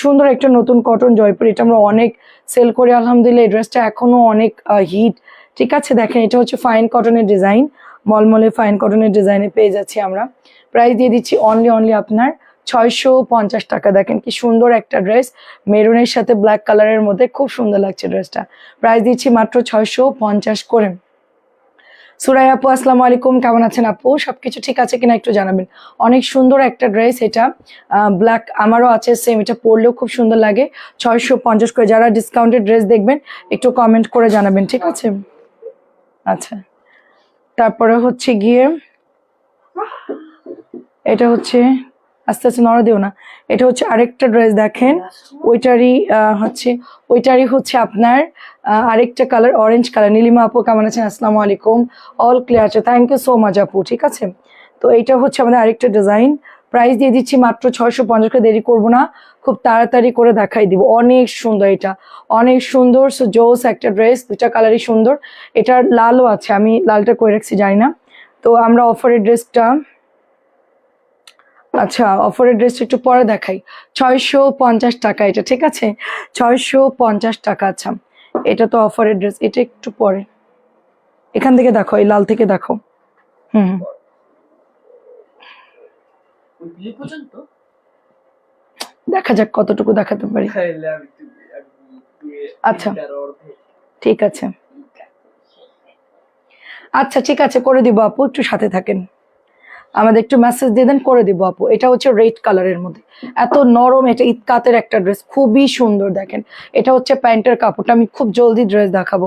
সুন্দর একটা নতুন কটন জয়পুর, এটা আমরা অনেক সেল করি আলহামদুলিল্লাহ। এই ড্রেসটা এখনো অনেক হিট। ঠিক আছে, দেখেন এটা হচ্ছে ফাইন কটনের ডিজাইন, মলমলে ফাইন কটনের ডিজাইনে পেয়ে যাচ্ছি আমরা। প্রাইস দিয়ে দিচ্ছি অনলি আপনার 650 টাকা। দেখেন কি সুন্দর একটা ড্রেস, মেরুনের সাথে ব্ল্যাক কালারের মধ্যে খুব সুন্দর লাগছে ড্রেসটা। প্রাইস দিচ্ছি মাত্র 650 করে। সুরাই আপু আসসালামু আলাইকুম, কেমন আছেন আপু? সবকিছু ঠিক আছে কিনা একটু জানাবেন। অনেক সুন্দর একটা ড্রেস এটা, ব্ল্যাক আমারও আছে সেম, এটা পরলেও খুব সুন্দর লাগে। 650 করে। যারা ডিসকাউন্টেড ড্রেস দেখবেন একটু কমেন্ট করে জানাবেন, ঠিক আছে? আচ্ছা, তারপরে হচ্ছে গিয়ে এটা হচ্ছে, আস্তে আস্তে নড়া দিও না, এটা হচ্ছে আরেকটা ড্রেস দেখেন, ওইটারই হচ্ছে আপনার আরেকটা কালার অরেঞ্জ কালার। নীলিমা আপু কেমন আছেন? আসসালামু আলাইকুম, অল ক্লিয়ার আছে, থ্যাংক ইউ সো মাচ আপু। ঠিক আছে, তো এইটা হচ্ছে আমাদের আরেকটা ডিজাইন। প্রাইস দিয়ে দিচ্ছি মাত্র 650 করে। দেরি করবো না, খুব তাড়াতাড়ি করে দেখাই দিব। অনেক সুন্দর, এটা অনেক সুন্দর। সো জোস একটা ড্রেস, দুটা কালারই সুন্দর। এটার লালও আছে, আমি লালটা করে রাখছি জানি না। তো আমরা অফারের ড্রেসটা, আচ্ছা অফারের ড্রেসটা একটু পরে দেখাই। 650 টাকা এটা, ঠিক আছে? 650 টাকা। আচ্ছা, এটা তো অফারের ড্রেস, এটা একটু পরে। এখান থেকে দেখো, এই লাল থেকে দেখো। হুম, দেখা যাক কতটুকু দেখাতে পারি। আচ্ছা ঠিক আছে, আচ্ছা ঠিক আছে, করে দিব আপু, একটু সাথে থাকেন, আমাদের একটু মেসেজ দিয়ে দেন, করে দিব আপু। এটা হচ্ছে রেড কালারের মধ্যে, এত নরম, এটা ইতকাতের একটা ড্রেস, খুবই সুন্দর। দেখেন এটা হচ্ছে প্যান্টের কাপড়টা, আমি খুব জলদি ড্রেস দেখাবো,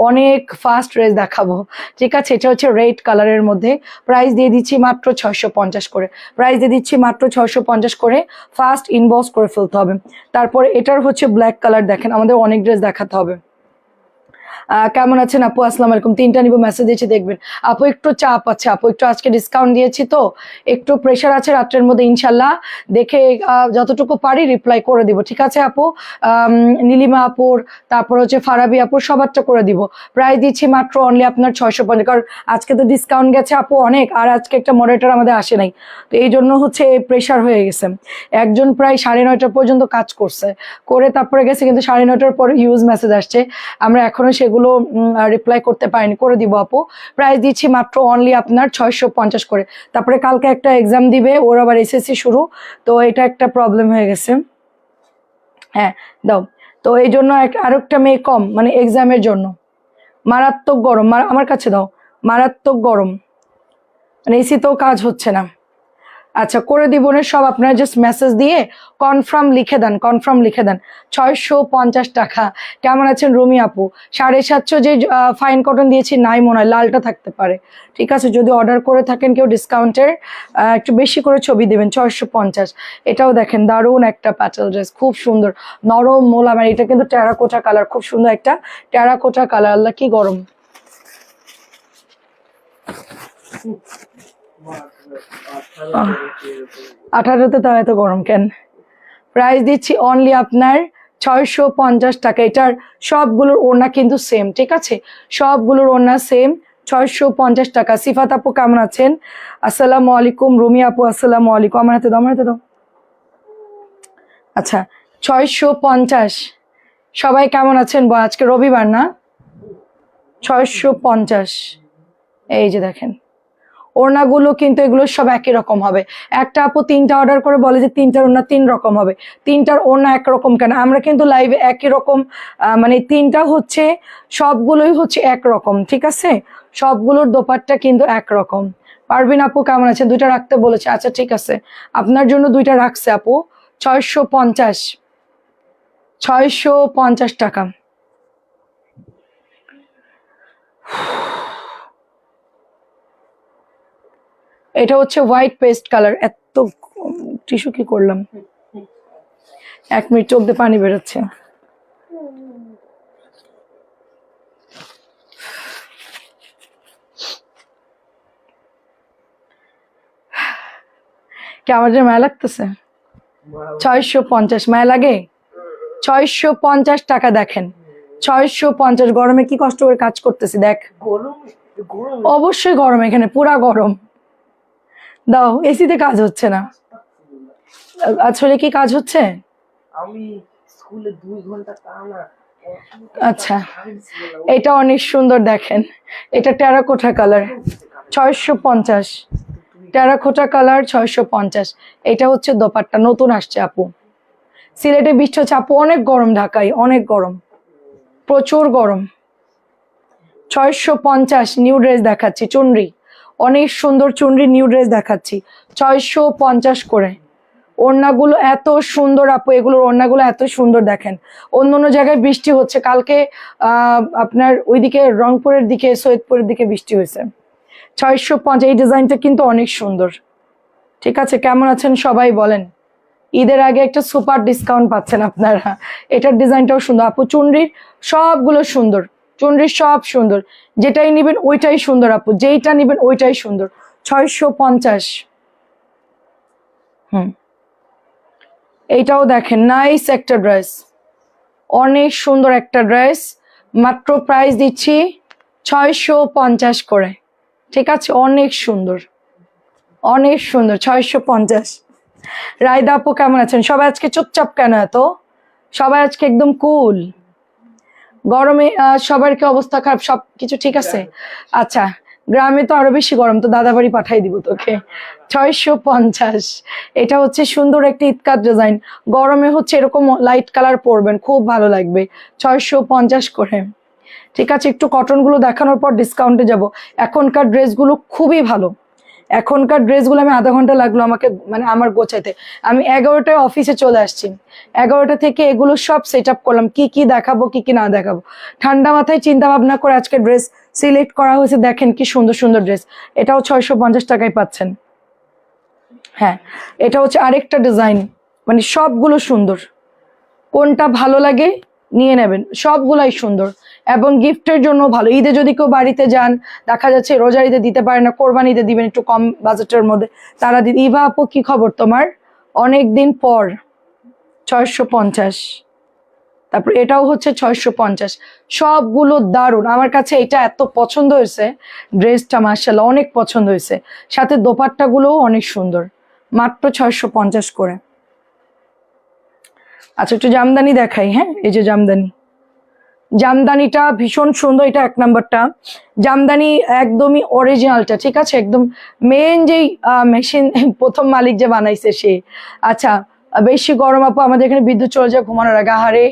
অনেক ফাস্ট ড্রেস দেখাবো। ঠিক আছে, এটা হচ্ছে রেড কালারের মধ্যে। প্রাইস দিয়ে দিচ্ছি মাত্র 650 করে। প্রাইস দিয়ে দিচ্ছি মাত্র 650 করে। ফাস্ট ইনবক্স করে ফেলতে হবে। তারপরে এটার হচ্ছে ব্ল্যাক কালার, দেখেন আমাদের অনেক ড্রেস দেখাতে হবে। কেমন আছেন আপু? আসসালামু আলাইকুম। তিনটা নিব, মেসেজ দিয়েছি দেখবেন। আপু একটু চাপ আছে আপু, একটু আজকে ডিসকাউন্ট দিয়েছি তো একটু প্রেশার আছে রাত্রের মধ্যে, ইনশাল্লাহ দেখে যতটুকু পারি রিপ্লাই করে দিব, ঠিক আছে আপু? নীলিমা আপুর, তারপর হচ্ছে ফারাবি আপুর, সবারটা করে দিব। প্রাইস দিচ্ছি মাত্র অনলি আপনার 650, কারণ আজকে তো ডিসকাউন্ট গেছে আপু অনেক, আর আজকে একটা মডারেটর আমাদের আসে নাই, তো এই জন্য হচ্ছে প্রেশার হয়ে গেছে। একজন প্রায় 9:30 পর্যন্ত কাজ করছে, করে তারপরে গেছে, কিন্তু 9:30 পরে ইউজ মেসেজ আসছে, আমরা এখনো সেগুলো রিপ্লাই করতে পারিনি, করে দিব আপু। প্রাইস দিচ্ছি মাত্র অনলি আপনার 650 করে। তারপরে কালকে একটা এক্সাম দিবে, ওর আবার এসএসসি শুরু, তো এটা একটা প্রবলেম হয়ে গেছে। হ্যাঁ দাও, তো এই জন্য আরেকটা মেয়ে কম, মানে এক্সামের জন্য। মারাত্মক গরম, আমার কাছে দাও, মারাত্মক গরম, মানে এসিতেও কাজ হচ্ছে না। আচ্ছা করে দিব না সব, আপনারা জাস্ট মেসেজ দিয়ে কনফার্ম লিখে দেন, কনফার্ম লিখে দেন। 650 টাকা। কেমন আছেন রুমি আপু? 750 যে ফাইন কটন দিয়েছি নাই মনে হয়, লালটা থাকতে পারে। ঠিক আছে, যদি অর্ডার করে থাকেন কেউ ডিসকাউন্টের, একটু বেশি করে ছবি দেবেন। 650। এটাও দেখেন দারুণ একটা প্যাটেল ড্রেস, খুব সুন্দর, নরম মোলাম, আর এটা কিন্তু টেরাকোটা কালার, খুব সুন্দর একটা টেরাকোটা কালার। আল্লাহ কি গরম! 18তে তাও এত গরম কেন? প্রাইস দিচ্ছি অনলি আপনার 650 টাকা। এটার সবগুলোর ওড়না কিন্তু সেম, ঠিক আছে? সবগুলোর ওড়না সেম। 650 টাকা। সিফাত আপু কেমন আছেন? আসসালামু আলাইকুম। রুমি আপু আসসালামু আলাইকুম। আমার হাতে দাও, আমার হাতে দাও। আচ্ছা 650। সবাই কেমন আছেন? আজকে রবিবার না? 650। এই যে দেখেন ওড়নাগুলো কিন্তু এগুলো সব একই রকম হবে। একটা আপু 3টা অর্ডার করে বলে যে 3টার ওড়না 3 রকম হবে। 3টার ওড়না একরকম কেন? আমরা কিন্তু লাইভে একই রকম, মানে 3টা হচ্ছে, সবগুলোই হচ্ছে একরকম, ঠিক আছে? সবগুলোর দোপাট্টা কিন্তু একরকম। পারবিন আপু কেমন আছে? 2টা রাখতে বলেছে, আচ্ছা ঠিক আছে, আপনার জন্য 2টা রাখছে আপু। 650, 650 টাকা। এটা হচ্ছে হোয়াইট পেস্ট কালার। এত টিস্যু কি করলাম, 1 মিনিট, চোখ দিয়ে পানি বেরোচ্ছে। কি আমার যে মায়া লাগতেছে? 650 মায়া লাগে? 650 টাকা। দেখেন 650। গরমে কি কষ্ট করে কাজ করতেছি দেখ, অবশ্যই গরম, এখানে পুরা গরম। দাও, এসিতে কাজ হচ্ছে না। আসলে কি কাজ হচ্ছে? আমি স্কুলে 2 ঘন্টা টানা আচ্ছা, এটা অনেক সুন্দর দেখেন, এটা টেরাকোটা কালার 650, টেরাকোটা কালার 650। এটা হচ্ছে দোপাট্টা, নতুন আসছে আপু। সিলেটে বৃষ্টি হচ্ছে আপু, অনেক গরম, ঢাকায় অনেক গরম, প্রচুর গরম। 650 নিউ ড্রেস দেখাচ্ছি, চুনরি, অনেক সুন্দর চুনরি নিউ ড্রেস দেখাচ্ছি 650 করে। ওড়নাগুলো এত সুন্দর আপু, এগুলোর ওড়নাগুলো এত সুন্দর দেখেন। অন্য অন্য জায়গায় বৃষ্টি হচ্ছে, কালকে আপনার ওইদিকে রংপুরের দিকে, সৈয়দপুরের দিকে বৃষ্টি হয়েছে। 650, এই ডিজাইনটা কিন্তু অনেক সুন্দর। ঠিক আছে, কেমন আছেন সবাই বলেন? ঈদের আগে একটা সুপার ডিসকাউন্ট পাচ্ছেন আপনারা। এটার ডিজাইনটাও সুন্দর আপু, চুনরির সবগুলো সুন্দর, চুনরির সব সুন্দর, যেটাই নিবেন ওইটাই সুন্দর আপু, যেইটা নিবেন ওইটাই সুন্দর। 650। এইটাও দেখেন, নাইস একটা ড্রেস, অনেক সুন্দর একটা ড্রেস, মাত্র প্রাইস দিচ্ছি 650 করে। ঠিক আছে, অনেক সুন্দর, অনেক সুন্দর, 650। রায়দা আপু কেমন আছেন? সবাই আজকে চুপচাপ কেন এত? সবাই আজকে একদম কুল। গরমে সবার কি অবস্থা খারাপ? সব কিছু ঠিক আছে? আচ্ছা, গ্রামে তো আরো বেশি গরম, তো দাদা বাড়ি পাঠাই দিব তোকে। 650। এটা হচ্ছে সুন্দর একটা ইতকাত ডিজাইন, গরমে হচ্ছে এরকম লাইট কালার পরবেন, খুব ভালো লাগবে। 650 করে। ঠিক আছে, একটু কটন গুলো দেখানোর পর ডিসকাউন্টে যাব। এখনকার ড্রেসগুলো খুবই ভালো, এখনকার ড্রেসগুলো আমি আধা ঘন্টা লাগলো আমাকে, মানে আমার গোছাইতে। আমি 11টায় অফিসে চলে আসছি, 11টা থেকে এগুলো সব সেট আপ করলাম, কি কি দেখাবো কি কি না দেখাবো, ঠান্ডা মাথায় চিন্তা ভাবনা করে আজকে ড্রেস সিলেক্ট করা হয়েছে। দেখেন কি সুন্দর সুন্দর ড্রেস, এটাও 650 টাকায় পাচ্ছেন। হ্যাঁ, এটা হচ্ছে আরেকটা ডিজাইন, মানে সবগুলো সুন্দর, কোনটা ভালো লাগে নিয়ে নেবেন, সবগুলাই সুন্দর এবং গিফটের জন্য ভালো। ঈদে যদি কেউ বাড়িতে যান, দেখা যাচ্ছে রোজার ঈদে দিতে পারে না, কোরবানি ঈদে দিবেন একটু কম বাজেটের মধ্যে, তারা ইভা আপু কি খবর তোমার? অনেক দিন পর। 650। তারপর এটাও হচ্ছে 650, সবগুলো দারুণ। আমার কাছে এটা এত পছন্দ হয়েছে, ড্রেসটা মার্শাল্লাহ অনেক পছন্দ হয়েছে, সাথে দোপাট্টাগুলোও অনেক সুন্দর, মাত্র 650 করে। আচ্ছা, একটু জামদানি দেখাই। হ্যাঁ, এই যে জামদানি, জামদানিটা ভীষণ সুন্দর, এটা 1 নাম্বারটা জামদানি, একদমই অরিজিনালটা। ঠিক আছে, একদম মেন যেই মেশিন প্রথম মালিক যে বানাইছে সে। আচ্ছা, বেশি গরম আপু, আমাদের এখানে বিদ্যুৎ চলে যায় ঘুমানোর আগে, আহারে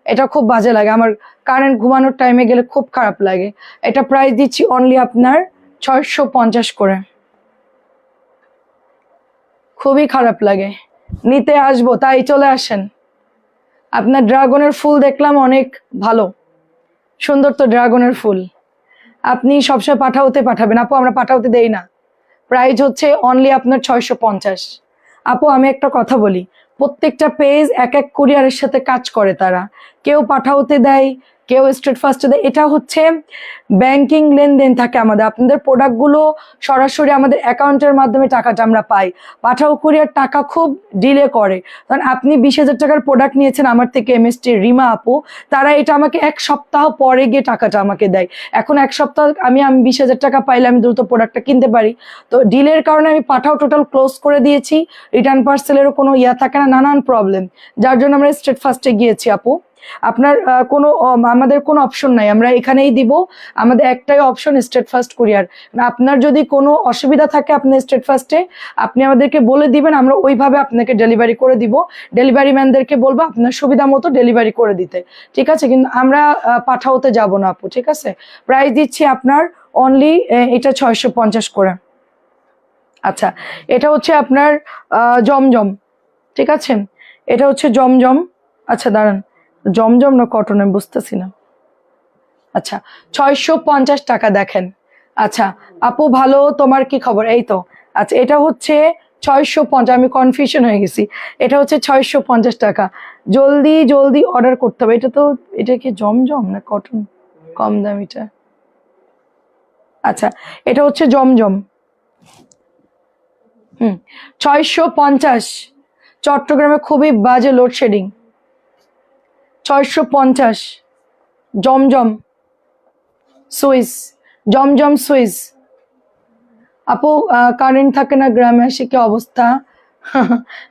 এটা খুব বাজে লাগে আমার, কারেন্ট ঘুমানোর টাইমে গেলে খুব খারাপ লাগে। এটা প্রাইস দিচ্ছি অনলি আপনার 650 করে, খুবই খারাপ লাগে, নিতে আসবো তাই চলে আসেন। আপনার ড্রাগনের ফুল দেখলাম অনেক ভালো, সুন্দর তো ড্রাগনের ফুল, আপনি সবসময় পাঠাওতে পাঠাবেন আপু, আমরা পাঠাওতে দেই না। প্রাইস হচ্ছে অনলি আপনার 650। আপু আমি একটা কথা বলি, প্রত্যেকটা পেজ এক এক কুরিয়ারের সাথে কাজ করে তারা, কেউ পাঠাওতে দেয়, কেউ স্ট্রেট ফাস্টে দেয়, এটা হচ্ছে ব্যাংকিং লেনদেন থাকে আমাদের। আপনাদের প্রোডাক্টগুলো সরাসরি আমাদের অ্যাকাউন্টের মাধ্যমে টাকাটা আমরা পাই, পাঠাও কুরিয়ার টাকা খুব ডিলে করে। কারণ আপনি 20,000 টাকার প্রোডাক্ট নিয়েছেন আমার থেকে, এমএসটি রিমা আপু, তারা এটা আমাকে 1 সপ্তাহ পরে গিয়ে টাকাটা আমাকে দেয়। এখন 1 সপ্তাহ আমি 20,000 টাকা পাইলে আমি দ্রুত প্রোডাক্টটা কিনতে পারি, তো ডিলের কারণে আমি পাঠাও টোটাল ক্লোজ করে দিয়েছি, রিটার্ন পার্সেলেরও কোনো থাকে না, নানান প্রবলেম, যার জন্য আমরা স্ট্রেট ফাস্টে গিয়েছি আপু। আপনার কোনো আমাদের কোনো অপশন নাই, আমরা এখানেই দিব, আমাদের একটাই অপশন স্ট্রেট ফাস্ট কুরিয়ার। আপনার যদি কোনো অসুবিধা থাকে আপনার স্ট্রেট ফাস্টে, আপনি আমাদেরকে বলে দিবেন, আমরা ওইভাবে আপনাকে ডেলিভারি করে দিব, ডেলিভারি ম্যানদেরকে বলবো আপনার সুবিধা মতো ডেলিভারি করে দিতে। ঠিক আছে, কিন্তু আমরা পাঠাওতে যাব না আপু। ঠিক আছে, প্রাইস দিচ্ছি আপনার অনলি এটা 650 করে। আচ্ছা, এটা হচ্ছে আপনার জমজম। ঠিক আছে, এটা হচ্ছে জমজম। আচ্ছা দাঁড়ান, জমজম না কটন আমি বুঝতেছি না। আচ্ছা, 650 টাকা দেখেন। আচ্ছা আপু ভালো, তোমার কি খবর? এই তো। আচ্ছা, এটা হচ্ছে 650, আমি কনফিউশন হয়ে গেছি, এটা হচ্ছে 650 টাকা। জলদি জলদি অর্ডার করতে হবে। এটা তো, এটা কি জমজম না কটন? কম দামিটা। আচ্ছা, এটা হচ্ছে জমজম। 650। চট্টগ্রামে খুবই বাজে লোডশেডিং। 650 জমজম সুইস, জমজম সুইস। আপু কারেন্ট থাকে না গ্রামে, এসে কি অবস্থা?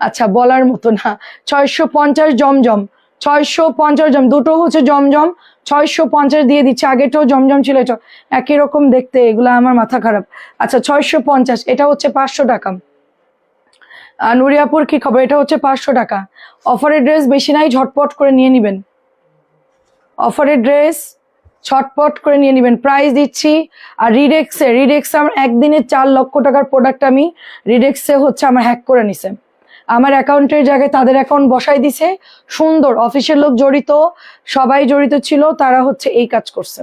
আচ্ছা বলার মতো না। 650 জমজম, 650 জম, দুটো হচ্ছে জমজম, 650 দিয়ে দিচ্ছে। আগেটাও জমজম ছিল, এটা একই রকম দেখতে, এগুলা আমার মাথা খারাপ। আচ্ছা 650, এটা হচ্ছে 500 টাকা। নুরিয়াপুর কি খবর? এটা হচ্ছে 500 টাকা। অফারের ড্রেস বেশি নাই, ঝটপট করে নিয়ে নিবেন। অফারের ড্রেস ছটপট করে নিয়ে নেবেন, প্রাইস দিচ্ছি। আর রিডেক্সে আমার একদিনে 4 লক্ষ টাকার প্রোডাক্ট আমি রিডেক্সে হচ্ছে আমার হ্যাক করে নিছে। আমার অ্যাকাউন্টের জায়গায় তাদের অ্যাকাউন্ট বসাই দিছে। সুন্দর অফিসের লোক জড়িত, সবাই জড়িত ছিল, তারা হচ্ছে এই কাজ করছে।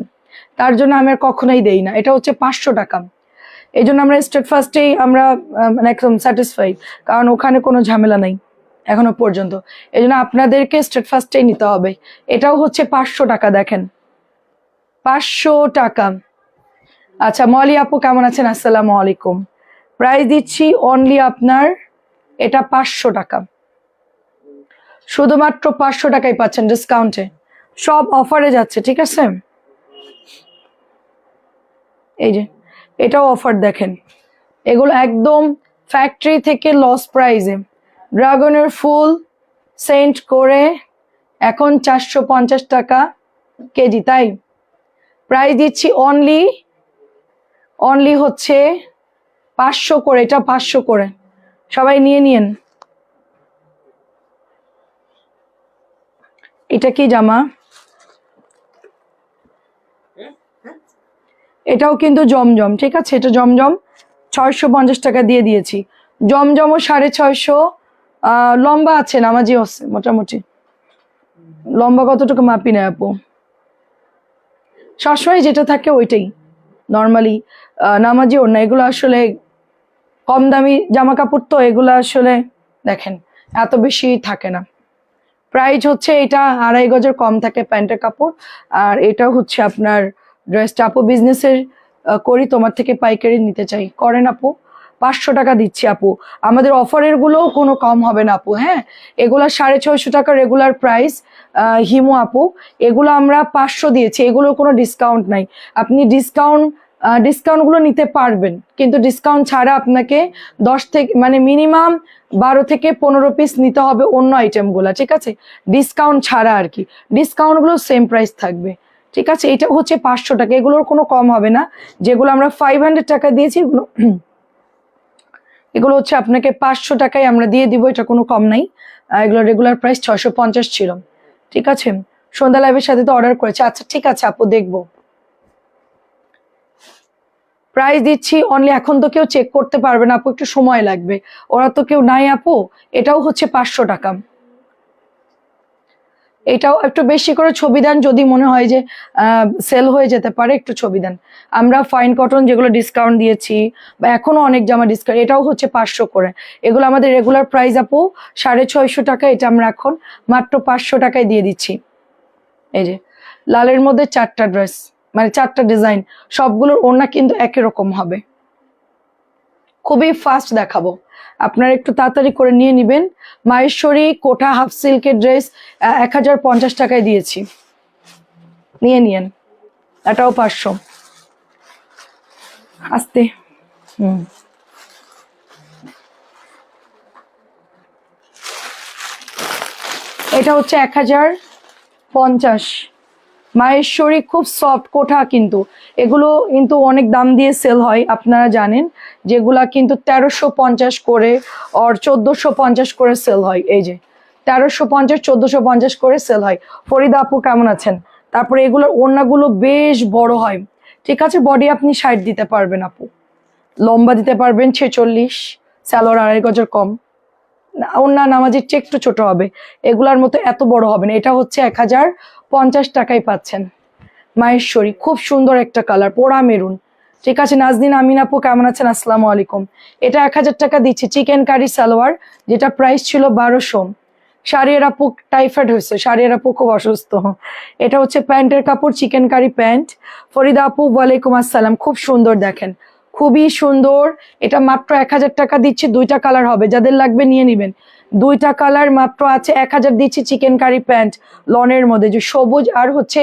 তার জন্য আমি আর কখনোই দেই না। এটা হচ্ছে 500 টাকা। এই জন্য আমরা স্টেট ফার্স্টেই আমরা মানে একদম স্যাটিসফাইড, কারণ ওখানে কোনো ঝামেলা নাই এখনো পর্যন্ত। এই জন্য আপনাদেরকে স্টেট ফার্স্টেই নিতে হবে। এটাও হচ্ছে 500 টাকা, দেখেন 500 টাকা। আচ্ছা মলি আপু কেমন আছেন? আসসালামু আলাইকুম। প্রাইস দিচ্ছি অনলি আপনার, এটা 500 টাকা, শুধুমাত্র 500 টাকাই পাচ্ছেন ডিসকাউন্টে। সব অফারে যাচ্ছে, ঠিক আছে? এই যে এটাও অফার, দেখেন এগুলো একদম ফ্যাক্টরি থেকে লস প্রাইসে। ড্রাগনের ফুল সেন্ট করে এখন 450 টাকা কেজি, তাই প্রাইস দিচ্ছি অনলি হচ্ছে 500 করে। এটা 500 করে, সবাই নিয়ে নিন। এটা কি জামা? এটাও কিন্তু জমজম, ঠিক আছে? এটা জমজম 650 টাকা দিয়ে দিয়েছি। জমজমও 650। লম্বা আছে, নামাজি আছে মোটামুটি। লম্বা কতটুকু মাপি না আপু, সবসময় যেটা থাকে ওইটাই নর্মালি। নামাজি ওড়না, এগুলো আসলে কম দামি জামা কাপড়, তো এগুলো আসলে দেখেন এত বেশি থাকে না। প্রাইস হচ্ছে এটা 2.5 গজের কম থাকে প্যান্টের কাপড়। আর এটা হচ্ছে আপনার ড্রেসটা। আপু বিজনেসের করি, তোমার থেকে পাইকারি নিতে চাই, করেন আপু? 500 টাকা দিচ্ছি আপু। আমাদের অফারের গুলোও কোনো কম হবে না আপু, হ্যাঁ? এগুলা 650 টাকা রেগুলার প্রাইস। হিমু আপু, এগুলো আমরা 500 দিয়েছি, এগুলোর কোনো ডিসকাউন্ট নাই। আপনি ডিসকাউন্টগুলো নিতে পারবেন, কিন্তু ডিসকাউন্ট ছাড়া আপনাকে 10 থেকে মানে মিনিমাম 12 থেকে 15 পিস নিতে হবে অন্য আইটেমগুলো, ঠিক আছে? ডিসকাউন্ট ছাড়া আর কি, ডিসকাউন্টগুলো সেম প্রাইস থাকবে, ঠিক আছে? এটা হচ্ছে 500 টাকা, এগুলোর কোনো কম হবে না। যেগুলো আমরা 500 টাকা দিয়েছি, এগুলো হচ্ছে আপনাকে 500 টাকায় আমরা দিয়ে দিব, এটা কোনো কম নাই। এগুলো রেগুলার প্রাইস 650 ছিল, ঠিক আছে? সন্ধ্যা লাইভের সাথে তো অর্ডার করেছে। আচ্ছা ঠিক আছে আপু, দেখবো। প্রাইস দিচ্ছি অনলি, এখন তো কেউ চেক করতে পারবে না আপু, একটু সময় লাগবে, ওরা তো কেউ নাই আপু। এটাও হচ্ছে 500 টাকা। এটাও একটু বেশি করে ছবি দেন, যদি মনে হয় যে সেল হয়ে যেতে পারে, একটু ছবি দেন। আমরা ফাইন কটন যেগুলো ডিসকাউন্ট দিয়েছি, বা এখনো অনেক জামা ডিসকাউন্ট, এটাও হচ্ছে 500 করে। এগুলো আমাদের রেগুলার প্রাইস আপু 650 টাকা, এটা আমরা এখন মাত্র 500 টাকায় দিয়ে দিচ্ছি। এই যে লালের মধ্যে 4টা ড্রেস, মানে 4টা ডিজাইন, সবগুলোর ওড়না কিন্তু একই রকম হবে। খুবই ফাস্ট দেখাবো, আপনারা একটু তাড়াতাড়ি করে নিয়ে নেবেন। মাহেশ্বরী কোঠা হাফ সিল্কের ড্রেস 1050 টাকায় দিয়েছি, নিয়ে নিয়েন। এটাও 500। আস্তে এটা হচ্ছে 1050। মাহেশ্বরী খুব সফট কোঠা, কিন্তু এগুলো কিন্তু অনেক দাম দিয়ে সেল হয়, আপনারা জানেন। যেগুলা কিন্তু 1350 করে আর 1450 করে সেল হয়। এই যে 1350 1450 করে সেল হয়। ফরিদা আপু কেমন আছেন? তারপরে এগুলোর ওড়নাগুলো বেশ বড় হয়, ঠিক আছে? বডি আপনি 60 দিতে পারবেন আপু, লম্বা দিতে পারবেন 46, সালোয়ার 2.5 গজের কম। ওড়না নামাজির চেয়ে একটু ছোট হবে, এগুলার মতো এত বড় হবে না। এটা হচ্ছে 1050 টাকায় পাচ্ছেন। মাহেশ্বরী খুব সুন্দর একটা কালার, পোড়া মেরুন, ঠিক আছে? নাজনীন আমিন আপু কেমন আছেন? আসসালামু আলাইকুম। এটা 1000 টাকা দিচ্ছি, চিকেন কারি সালোয়ার, যেটা প্রাইস ছিল 1200। শাড়ির আপু টাইফয়েড হয়েছে, শাড়ির আপু খুব অসুস্থ। এটা হচ্ছে প্যান্টের কাপড়, চিকেন কারি প্যান্ট। ফরিদা আপু ওয়ালাইকুম আসসালাম, খুব সুন্দর, দেখেন খুবই সুন্দর। এটা মাত্র 1000 টাকা দিচ্ছি, 2টা কালার হবে, যাদের লাগবে নিয়ে নিবেন। 2টা কালার মাত্র আছে, 1000 দিচ্ছি। চিকেন কারি প্যান্ট লনের মধ্যে, যে সবুজ আর হচ্ছে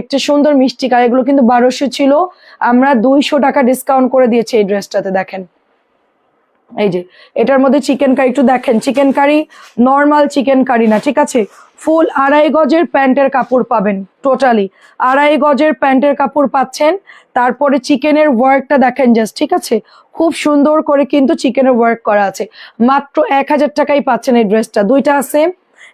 একটা সুন্দর মিষ্টি কালার, এগুলো কিন্তু 1200 ছিল, আমরা 200 টাকা ডিসকাউন্ট করে দিয়েছি এই ড্রেসটাতে। দেখেন এই যে এটার মধ্যে চিকেন কারি একটু দেখেন, chicken curry normal chicken curry না, ঠিক আছে। ফুল 2.5 গজের প্যান্টের কাপড় পাবেন, টোটালি 2.5 গজের প্যান্টের কাপড় পাচ্ছেন। তারপরে চিকেনের ওয়ার্কটা দেখেন জাস্ট, ঠিক আছে, খুব সুন্দর করে কিন্তু চিকেনের ওয়ার্ক করা আছে। মাত্র 1000 টাকায় পাচ্ছেন এই ড্রেসটা। দুইটা আছে,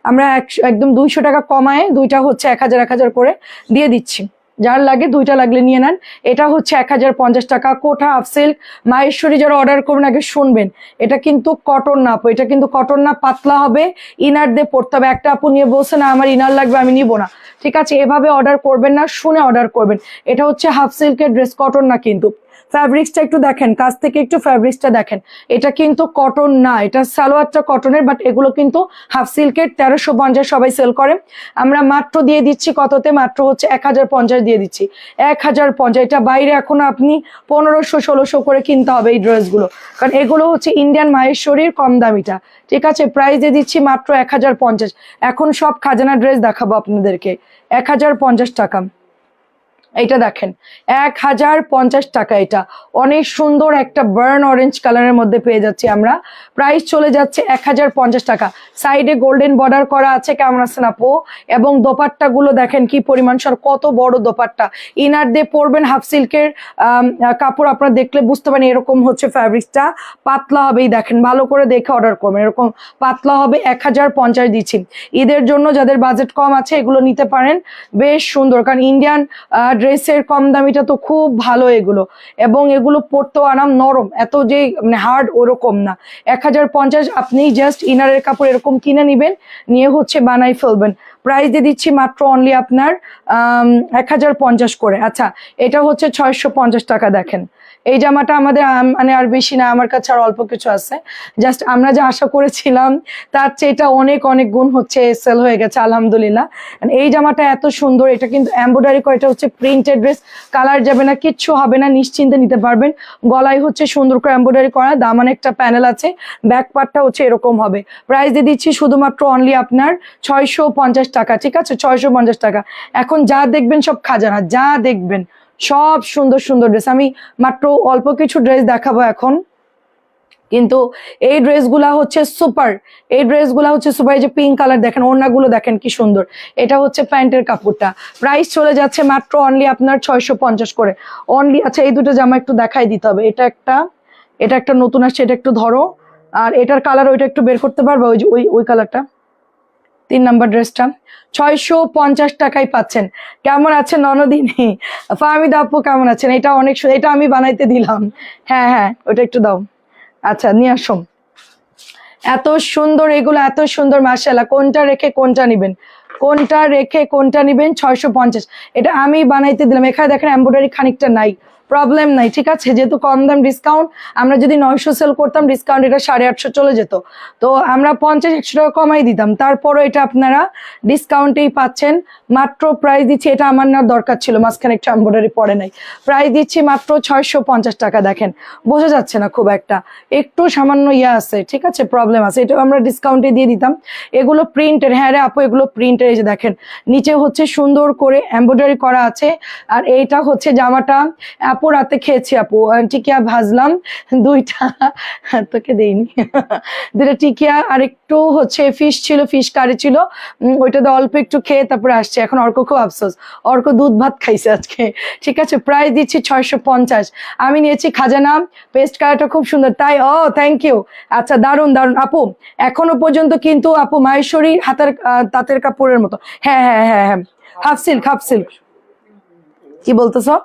আমরা একদম 200 টাকা কমায় দুইটা হচ্ছে 1000 করে দিয়ে দিচ্ছি। যার লাগে দুইটা লাগলে নিয়ে নেন। এটা হচ্ছে 1050 টাকা। কোঠা হাফ সিল্ক মাহেশ্বরী যারা অর্ডার করবেন আগে শুনবেন, এটা কিন্তু কটন না আপু, এটা কিন্তু কটন না, পাতলা হবে, ইনার দিয়ে পড়তে হবে। একটা আপু নিয়ে বলছে না আমার ইনার লাগবে আমি নিব না, ঠিক আছে, এভাবে অর্ডার করবেন না, শুনে অর্ডার করবেন। এটা হচ্ছে হাফ সিল্কের ড্রেস, কটন না কিন্তু। ফ্যাব্রিক্সটা একটু দেখেন, কাছ থেকে একটু ফ্যাব্রিক্সটা দেখেন, এটা কিন্তু কটন না, এটা সালোয়ারটা কটনের, বাট এগুলো কিন্তু হাফ সিল্কের। 1350 সবাই সেল করে, আমরা মাত্র দিয়ে দিচ্ছি কততে, মাত্র হচ্ছে 1050 দিয়ে দিচ্ছি। 1050, এটা বাইরে এখন আপনি 1500-1600 করে কিনতে হবে এই ড্রেসগুলো, কারণ এগুলো হচ্ছে ইন্ডিয়ান মাহেশ্বরীর কম দামিটা, ঠিক আছে। প্রাইস দিয়ে দিচ্ছি মাত্র 1050। এখন সব খাজানা ড্রেস দেখাবো আপনাদেরকে, 1050 টাকা। এইটা দেখেন 1050 টাকা, এটা অনেক সুন্দর একটা বার্ন অরেঞ্জ কালারের মধ্যে পেয়ে যাচ্ছি আমরা। প্রাইস চলে যাচ্ছে 1050 টাকা। সাইডে গোল্ডেন বর্ডার করা আছে, কেমন আছেন আপু? এবং দোপাট্টা গুলো দেখেন কি পরিমাণ সর, কত বড় দোপাট্টা। ইনার দিয়ে পরবেন হাফ সিল্কের কাপড়, আপনারা দেখলে বুঝতে পারেন এরকম হচ্ছে ফ্যাব্রিক্সটা, পাতলা হবে। এই দেখেন, ভালো করে দেখে অর্ডার করবেন, এরকম পাতলা হবে। 1050 দিচ্ছি। ঈদের জন্য যাদের বাজেট কম আছে এগুলো নিতে পারেন, বেশ সুন্দর, কারণ ইন্ডিয়ান ড্রেসের কম দামিটা তো খুব ভালো এগুলো, এবং এগুলো পরতেও আরাম, নরম, এত যে মানে হার্ড ওরকম না। 1050 আপনি জাস্ট ইনারের কাপড় এরকম কিনে নিবেন, নিয়ে হচ্ছে বানাই ফেলবেন। প্রাইস দিয়ে দিচ্ছি মাত্র অনলি আপনার 1050 করে। আচ্ছা, এটা হচ্ছে 650 টাকা। দেখেন এই জামাটা আমাদের মানে আর বেশি না, আমার কাছে আর অল্প কিছু আছে, জাস্ট আমরা যা আশা করেছিলাম তার চেয়ে এটা অনেক অনেক গুণ হচ্ছে সেল হয়ে গেছে আলহামদুলিল্লাহ। এই জামাটা এত সুন্দর, এটা কিন্তু এমব্রয়ডারি করা, এটা হচ্ছে প্রিন্টেড ড্রেস, কালার যাবে না, কিচ্ছু হবে না, নিশ্চিন্তে নিতে পারবেন। গলায় হচ্ছে সুন্দর করে এমব্রয়ডারি করা, দামান একটা প্যানেল আছে, ব্যাক পার্টটা হচ্ছে এরকম হবে। প্রাইস দিয়ে দিচ্ছি শুধুমাত্র অনলি আপনার 650 টাকা, ঠিক আছে, 650 টাকা। এখন যা দেখবেন সব খাজানা, যা দেখবেন সব সুন্দর সুন্দর ড্রেস। আমি মাত্র অল্প কিছু ড্রেস দেখাবো এখন, কিন্তু এই ড্রেসগুলা হচ্ছে সুপার, এই ড্রেসগুলা হচ্ছে সুপার। এই যে পিঙ্ক কালার দেখেন, ওড়নাগুলো দেখেন কি সুন্দর, এটা হচ্ছে প্যান্টের কাপড়টা। প্রাইস চলে যাচ্ছে মাত্র অনলি আপনার 650 করে অনলি। আচ্ছা, এই দুটো জামা একটু দেখাই দিতে হবে, এটা একটা নতুন আসছে, এটা একটু ধরো, আর এটার কালার ওইটা একটু বের করতে পারবো, ওই যে ওই কালারটা, 3 নাম্বার ড্রেসটা 650 টাকায় পাচ্ছেন। কেমন আছেন ননদিনী? ফাহমিদা আপু কেমন আছেন? এটা অনেক এটা আমি বানাইতে দিলাম, হ্যাঁ হ্যাঁ ওটা একটু দাও। আচ্ছা নিয়ে আসো, এত সুন্দর এগুলো, এত সুন্দর মাশাআল্লাহ। কোনটা রেখে কোনটা নিবেন, কোনটা রেখে কোনটা নিবেন? 650, এটা আমি বানাইতে দিলাম। এখানে দেখেন এমব্রয়ডারি খানিকটা নাই, প্রবলেম নাই, ঠিক আছে, যেহেতু কম দাম ডিসকাউন্ট, আমরা যদি 900 সেল করতাম ডিসকাউন্ট এটা 850 চলে যেত, তো আমরা 50-100 টাকা কমাই দিতাম, তারপরও এটা আপনারা ডিসকাউন্টেই পাচ্ছেন। মাত্র প্রাইস দিচ্ছি, এটা আমার না দরকার ছিল, মাঝখানে একটু এমব্রয়ডারি পড়ে নাই, প্রাইস দিচ্ছি মাত্র 650 টাকা। দেখেন বোঝা যাচ্ছে না খুব একটা, একটু সামান্য ইয়ে আছে, ঠিক আছে, প্রবলেম আছে, এটা আমরা ডিসকাউন্টে দিয়ে দিতাম। এগুলো প্রিন্টের, হ্যাঁ রে আপু এগুলো প্রিন্টের। এই যে দেখেন নিচে হচ্ছে সুন্দর করে এমব্রয়ডারি করা আছে, আর এইটা হচ্ছে জামাটা আপু রাতে খেয়েছি আপু, টিকিয়া ভাজলাম দুইটা, তোকে দেইনি, দুইটা টিকিয়া আর একটু হচ্ছে ফিশ ছিল, ফিশ কারি ছিল, ওইটাতে অল্প একটু খেয়ে তারপরে আসছে। এখন অর্ক খুব আফসোস, অর্ক দুধ ভাত খাইছে আজকে, ঠিক আছে। প্রাইস দিচ্ছি 650। আমি নিয়েছি খাজানা, পেস্ট কালারটা খুব সুন্দর, তাই ও থ্যাংক ইউ। আচ্ছা দারুন দারুন আপু, এখনো পর্যন্ত কিন্তু আপু মাহেশ্বরী হাতের তাঁতের কাপড়ের মতো, হ্যাঁ হ্যাঁ হ্যাঁ হ্যাঁ, হাফ সিল্ক, হাফ সিল্ক। কি বলতেছো?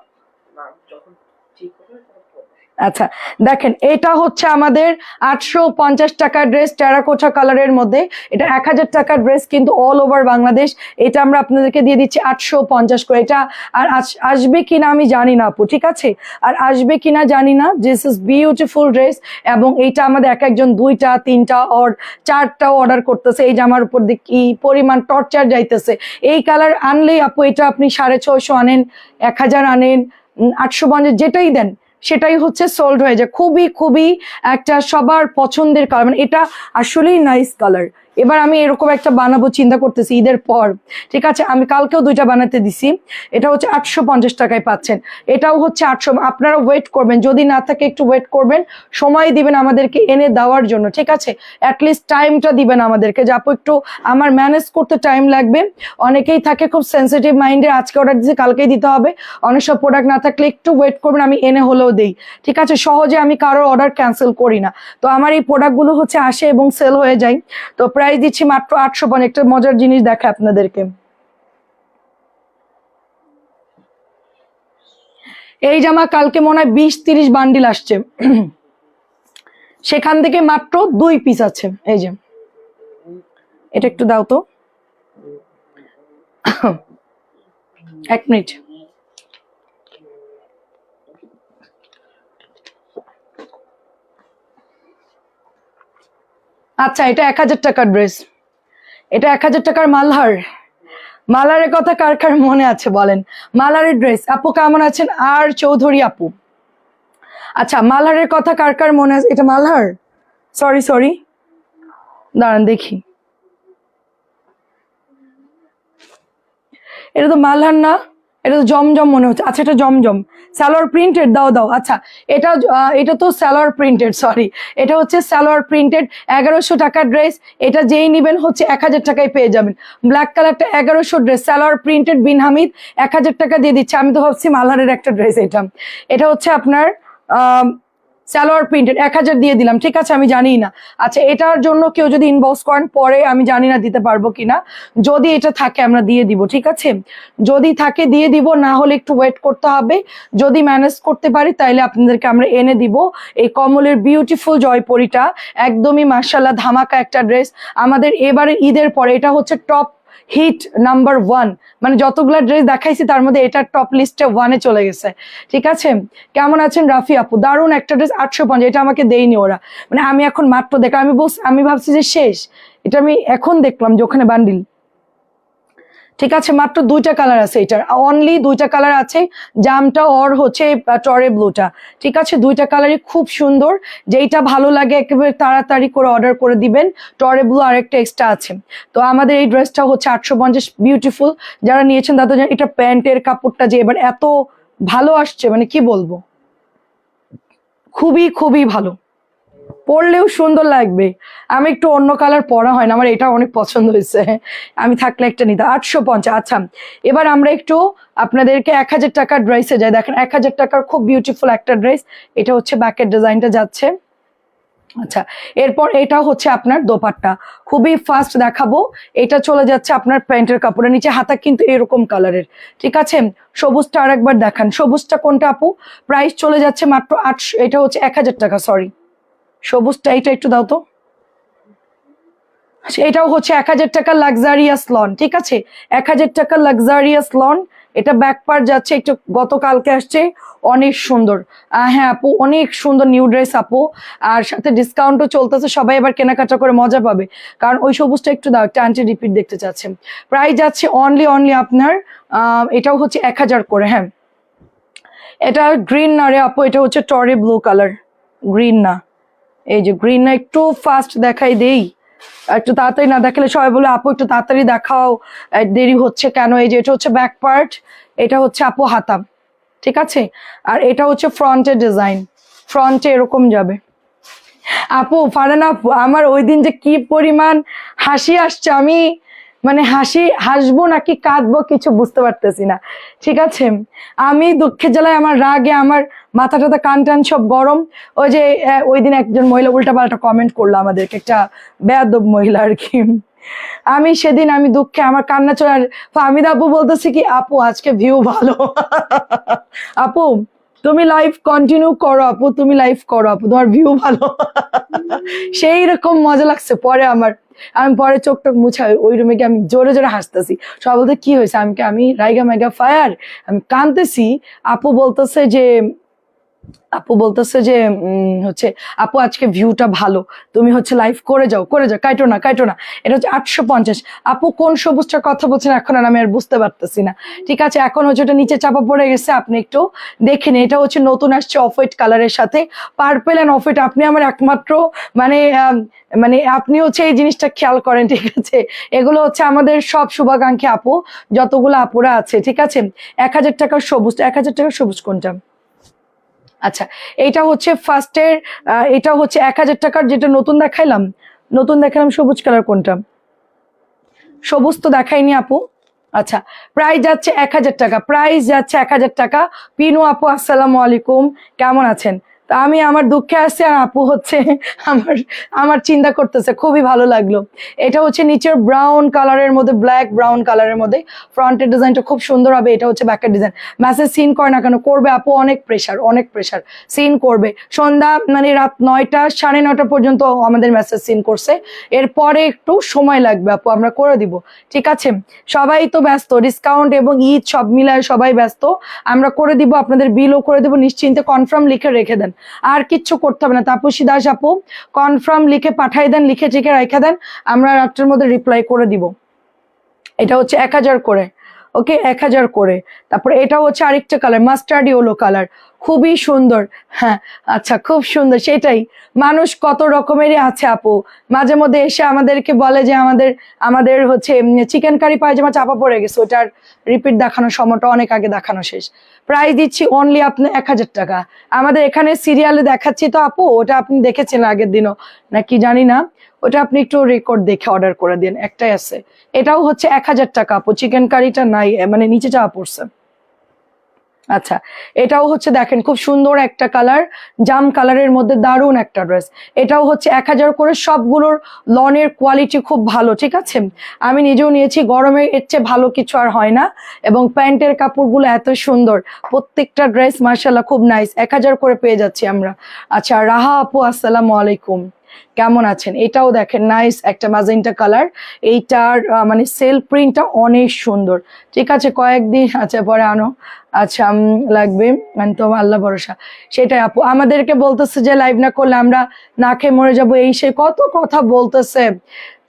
আচ্ছা দেখেন, এটা হচ্ছে আমাদের 850 টাকার ড্রেস, টেরাকোটা কালারের মধ্যে, এটা 1000 টাকার ড্রেস কিন্তু অল ওভার বাংলাদেশ। এটা আমরা আপনাদেরকে দিয়ে দিচ্ছি 850 করে। এটা আর আসবে কিনা আমি জানি না আপু, ঠিক আছে, আর আসবে কিনা জানি না। দিস ইজ বিউটিফুল ড্রেস, এবং এইটা আমাদের এক একজন 2টা 3টা অর 4টাও অর্ডার করতেছে। এই জামার উপর দিয়ে কি পরিমাণ টর্চার যাইতেছে, এই কালার আনলেই আপু এটা আপনি 650 আনেন, 1000 আনেন, 850, যেটাই দেন সেটাই হচ্ছে সোল্ড হয়ে যায়। খুবই খুবই একটা সবার পছন্দের কালার, মানে এটা আসলেই নাইস কালার, এবার আমি এরকম একটা বানাবো চিন্তা করতেছি ঈদের পর, ঠিক আছে। আমি কালকেও 2টা বানাতে দিছি, এটা হচ্ছে 850 টাকায় পাচ্ছেন। এটাও হচ্ছে 800। আপনারা ওয়েট করবেন, যদি না থাকে একটু ওয়েট করবেন, সময় দিবেন আমাদেরকে এনে দেওয়ার জন্য, ঠিক আছে। অ্যাটলিস্ট টাইমটা দিবেন আমাদেরকে, যে আপু একটু আমার ম্যানেজ করতে টাইম লাগবে। অনেকেই থাকে খুব সেন্সিটিভ মাইন্ডে, আজকে অর্ডার দিচ্ছে কালকেই দিতে হবে, অনেক সব প্রোডাক্ট না থাকলে একটু ওয়েট করবেন, আমি এনে হলেও দেই, ঠিক আছে। সহজে আমি কারোর অর্ডার ক্যান্সেল করি না। তো আমার এই প্রোডাক্টগুলো হচ্ছে আসে এবং সেল হয়ে যায়। তো প্রাইস দিচ্ছি মাত্র 850। একটা মজার জিনিস দেখে আপনাদেরকে, এই জামা কালকে মনে হয় 20-30 বান্ডিল আসছে, সেখান থেকে মাত্র 2 পিস আছে। এই যে এটা একটু দাও তো, 1 মিনিট। আচ্ছা, এটা 1000 টাকার ড্রেস, এটা 1000 টাকার মালহার। মালারের কথা কার কার মনে আছে বলেন? মালারের ড্রেস আপু কেমন আছেন? আর চৌধুরী আপু, আচ্ছা মালহারের কথা কার কার মনে আছে? এটা মালহার, সরি সরি, দাঁড়ান দেখি, এটা তো মালহার না, এটা তো জমজম মনে হচ্ছে। আচ্ছা এটা জমজম, সালোয়ার প্রিন্টেড, দাও দাও। আচ্ছা এটা এটা তো সালোয়ার প্রিন্টেড, সরি, এটা হচ্ছে সালোয়ার প্রিন্টেড। 1100 টাকার ড্রেস, এটা যেই নিবেন হচ্ছে 1000 টাকায় পেয়ে যাবেন। ব্ল্যাক কালারটা 1100 ড্রেস, সালোয়ার প্রিন্টেড, বিন হামিদ, 1000 টাকা দিয়ে দিচ্ছে। আমি তো ভাবছি মালহারের একটা ড্রেস। এটা এটা হচ্ছে আপনার সালোয়ার প্রিন্টেড, 1000 দিয়ে দিলাম, ঠিক আছে। আমি জানি না, আচ্ছা এটার জন্য কেউ যদি ইনবক্স করেন পরে, আমি জানি না দিতে পারবো কিনা। যদি এটা থাকে আমরা দিয়ে দিব, ঠিক আছে। যদি থাকে দিয়ে দিব, না হলে একটু ওয়েট করতে হবে। যদি ম্যানেজ করতে পারি তাইলে আপনাদেরকে আমরা এনে দিব। এই কমলের বিউটিফুল জয়পরিটা একদমই মাশাআল্লাহ ধামাকা একটা ড্রেস। আমাদের এবারে ঈদের পরে এটা হচ্ছে টপ হিট নাম্বার 1, মানে যতগুলা ড্রেস দেখাইছি তার মধ্যে এটা টপ লিস্টে 1-এ চলে গেছে, ঠিক আছে। কেমন আছেন রাফি আপু? দারুণ একটা ড্রেস, 850। এটা আমাকে দেয়নি ওরা, মানে আমি এখন মাত্র দেখলাম, আমি ভাবছি যে শেষ, এটা আমি এখন দেখলাম যে ওখানে বান্ডিল, ঠিক আছে। মাত্র 2টা কালার আছে, এটার অনলি 2টা কালার আছে, জামটা ওর হচ্ছে টরে ব্লুটা, ঠিক আছে। 2টা কালারই খুব সুন্দর, যেইটা ভালো লাগে একেবারে তাড়াতাড়ি করে অর্ডার করে দিবেন। টরে ব্লু আরেকটা এক্সট্রা আছে। তো আমাদের এই ড্রেসটা হচ্ছে 850, বিউটিফুল। যারা নিয়েছেন তাদের জন্য এটা প্যান্টের কাপড়টা যে এবার এত ভালো আসছে, মানে কি বলবো, খুবই খুবই ভালো, পরলেও সুন্দর লাগবে। আমি একটু অন্য কালার পরা হয় না, আমার এটা অনেক পছন্দ হয়েছে, আমি থাকলে একটা নিতে। 850। আচ্ছা এবার আমরা একটু আপনাদেরকে 1000 টাকার ড্রেসে যাই। দেখেন 1000 টাকার খুব বিউটিফুল একটা ড্রেস, এটা হচ্ছে ব্যাকের ডিজাইনটা যাচ্ছে। আচ্ছা এরপর এটা হচ্ছে আপনার দোপাট্টা, খুবই ফাস্ট দেখাবো। এটা চলে যাচ্ছে আপনার প্যান্টের কাপড়ের নিচে, হাতা কিন্তু এরকম কালারের, ঠিক আছে। সবুজটা আরেকবার দেখান, সবুজটা কোনটা আপু? প্রাইস চলে যাচ্ছে মাত্র 800, এটা হচ্ছে 1000 টাকা, সরি সবুজটা, এটা একটু দাও তো। এটাও হচ্ছে 1000 টাকা লাক্সারিয়াস লন, ঠিক আছে। 1000 টাকা লাক্সারিয়াস লন। এটা ব্যাক পার্ট যাচ্ছে একটু, গতকালকে আসছে, অনেক সুন্দর। হ্যাঁ আপু অনেক সুন্দর নিউ ড্রেস আপু, আর সাথে ডিসকাউন্টও চলতেছে, সবাই এবার কেনাকাটা করে মজা পাবে। কারণ ওই সবুজটা একটু দাও, একটা আন্টি রিপিট দেখতে চাচ্ছেন। প্রাইস যাচ্ছে অনলি আপনার এটাও হচ্ছে 1000 করে। হ্যাঁ এটা গ্রিন না রে আপু, এটা হচ্ছে টরি ব্লু কালার, গ্রিন না। এই যে গ্রিন না, একটু ফাস্ট দেখাই দেই, একটু তাড়াতাড়ি না দেখালে সবাই বলে আপু একটু তাড়াতাড়ি দেখাও, দেরি হচ্ছে কেন। এই যে এটা হচ্ছে ব্যাক পার্ট, এটা হচ্ছে আপু হাতা, ঠিক আছে। আর এটা হচ্ছে ফ্রন্টের ডিজাইন, ফ্রন্টে এরকম যাবে। আপু ফারহানা আপু, আমার ওই দিন যে কি পরিমাণ হাসি আসছে, আমি মানে হাসবো নাকি কাঁদবো কিছু বুঝতে পারতেছি না, ঠিক আছে। আমি দুঃখের জ্বালায়, আমার রাগে আমার মাথা টাথা কান টান সব গরম। ওই যে ওই দিন একজন মহিলা উল্টাপাল্টা কমেন্ট করলো আমাদেরকে, একটা বেয়াদব মহিলা আর কি। আমি সেদিন আমি দুঃখে আমার কান্না চলে, আর ফাহমিদ আপু বলতেছি কি আপু আজকে ভিউ ভালো। আপু তুমি লাইভ কন্টিনিউ করো আপু, তুমি লাইভ করো আপু, তোমার ভিউ ভালো। সেই রকম মজা লাগছে পরে আমার, আমি পরে চোখ টোক মুছাই ওই রুমে গিয়ে আমি জোরে জোরে হাসতেছি। সবাই বলতে কি হয়েছে, আমি রাইগা মেগা ফায়ার, আমি কাঁদতেছি। আপু বলতেছে যে আপু বলতেছে যে হচ্ছে আপু আজকে ভিউটা ভালো, তুমি হচ্ছে লাইভ করে যাও কাইটো না কাইটো না। এটা হচ্ছে 850। আপু কোন সবুজটার কথা বলছেন এখন আর আমি আর বুঝতে পারতেছি না। ঠিক আছে, এখন হচ্ছে ওটা নিচে চাপা পড়ে গেছে, আপনি একটু দেখে নিন। এটা হচ্ছে নতুন আসছে অফ হোয়াইট কালারের সাথে পার্পেল অ্যান্ড অফ হোয়াইট। আপনি আমার একমাত্র মানে মানে আপনি হচ্ছে এই জিনিসটা খেয়াল করেন, ঠিক আছে? এগুলো হচ্ছে আমাদের সব শুভাকাঙ্ক্ষী আপু যতগুলো আপুরা আছে, ঠিক আছে? 1000 টাকার সবুজ, 1000 টাকার সবুজ কোনটা? আচ্ছা, এইটা হচ্ছে ফার্স্টের, এটা হচ্ছে 1000 টাকার যেটা নতুন দেখাইলাম, সবুজ কালার কোনটা? সবুজ তো দেখাইনি আপু। আচ্ছা, প্রাইস যাচ্ছে 1000 টাকা, প্রাইস যাচ্ছে 1000 টাকা। পিনু আপু আসসালামু আলাইকুম, কেমন আছেন? তা আমি আমার দুঃখে আছি আর আপু হচ্ছে আমার আমার চিন্তা করতেছে, খুবই ভালো লাগলো। এটা হচ্ছে নিচের ব্রাউন কালারের মধ্যে, ব্ল্যাক ব্রাউন কালারের মধ্যে ফ্রন্টের ডিজাইনটা খুব সুন্দর হবে। এটা হচ্ছে ব্যাকের ডিজাইন। মেসেজ সিন করে না কেন? করবে আপু, অনেক প্রেশার, অনেক প্রেশার। সিন করবে সন্ধ্যা মানে রাত 9টা 9:30 পর্যন্ত আমাদের মেসেজ সিন করছে, এরপরে একটু সময় লাগবে আপু, আমরা করে দিব, ঠিক আছে? সবাই তো ব্যস্ত, ডিসকাউন্ট এবং ঈদ সব মিলায় সবাই ব্যস্ত, আমরা করে দিব, আপনাদের বিলও করে দিব। নিশ্চিন্তে কনফার্ম লিখে রেখে দেন, আর কিচ্ছু করতে হবে না। তাপসী দাস আপু কনফার্ম লিখে পাঠাই দেন, লিখে টিখে রেখে দেন, আমরা রাত্রের মধ্যে রিপ্লাই করে দিব। এটা হচ্ছে 1000 করে, ওকে 1000 করে। তারপরে এটা হচ্ছে আরেকটা কালার, মাস্টার্ড ইয়েলো কালার, খুবই সুন্দর। হ্যাঁ, আচ্ছা, খুব সুন্দর। সেটাই, মানুষ কত রকমেরই আছে আপু, মাঝে মধ্যে এসে আমাদেরকে বলে যে আমাদের আমাদের হচ্ছে চিকেন কারি পায়জামা চাপা পড়ে গেছে, ওটার রিপিট দেখানোর সময়টা অনেক আগে দেখানো শেষ। প্রাইস দিচ্ছি অনলি আপনি 1000 টাকা। আমাদের এখানে সিরিয়ালে দেখাচ্ছি তো আপু, ওটা আপনি দেখেছেন আগের দিনও নাকি জানি না, ওটা আপনি একটু রেকর্ড দেখে অর্ডার করে দিন, একটাই আছে। এটাও হচ্ছে 1000 টাকা আপু, চিকেন কারিটা নাই, মানে নিচে চাপা পড়ছে। আচ্ছা, এটাও হচ্ছে দেখেন খুব সুন্দর একটা কালার, জাম কালারের মধ্যে দারুণ একটা ড্রেস। এটাও হচ্ছে 1000 করে। সবগুলোর লনের কোয়ালিটি খুব ভালো, ঠিক আছে? আমি নিজেও নিয়েছি, গরমে এর চেয়ে ভালো কিছু আর হয় না। এবং প্যান্টের কাপড়গুলো এত সুন্দর, প্রত্যেকটা ড্রেস মার্শাল্লাহ খুব নাইস। 1000 করে পেয়ে যাচ্ছি আমরা। আচ্ছা, রাহা আপু আসসালামু আলাইকুম, কেমন আছেন? এটাও দেখেন নাইস একটা ম্যাজেন্টা কালার। এইটার মানে সেল প্রিন্টটা অনেক সুন্দর, ঠিক আছে? কয়েকদিন আচ্ছা পরে আনো, আচ্ছা লাগবে, মানে তো আল্লাহ ভরসা। সেটাই আপু আমাদেরকে বলতেছে যে লাইভ না করলে আমরা না খেয়ে মরে যাবো, এই সে কত কথা বলতেছে।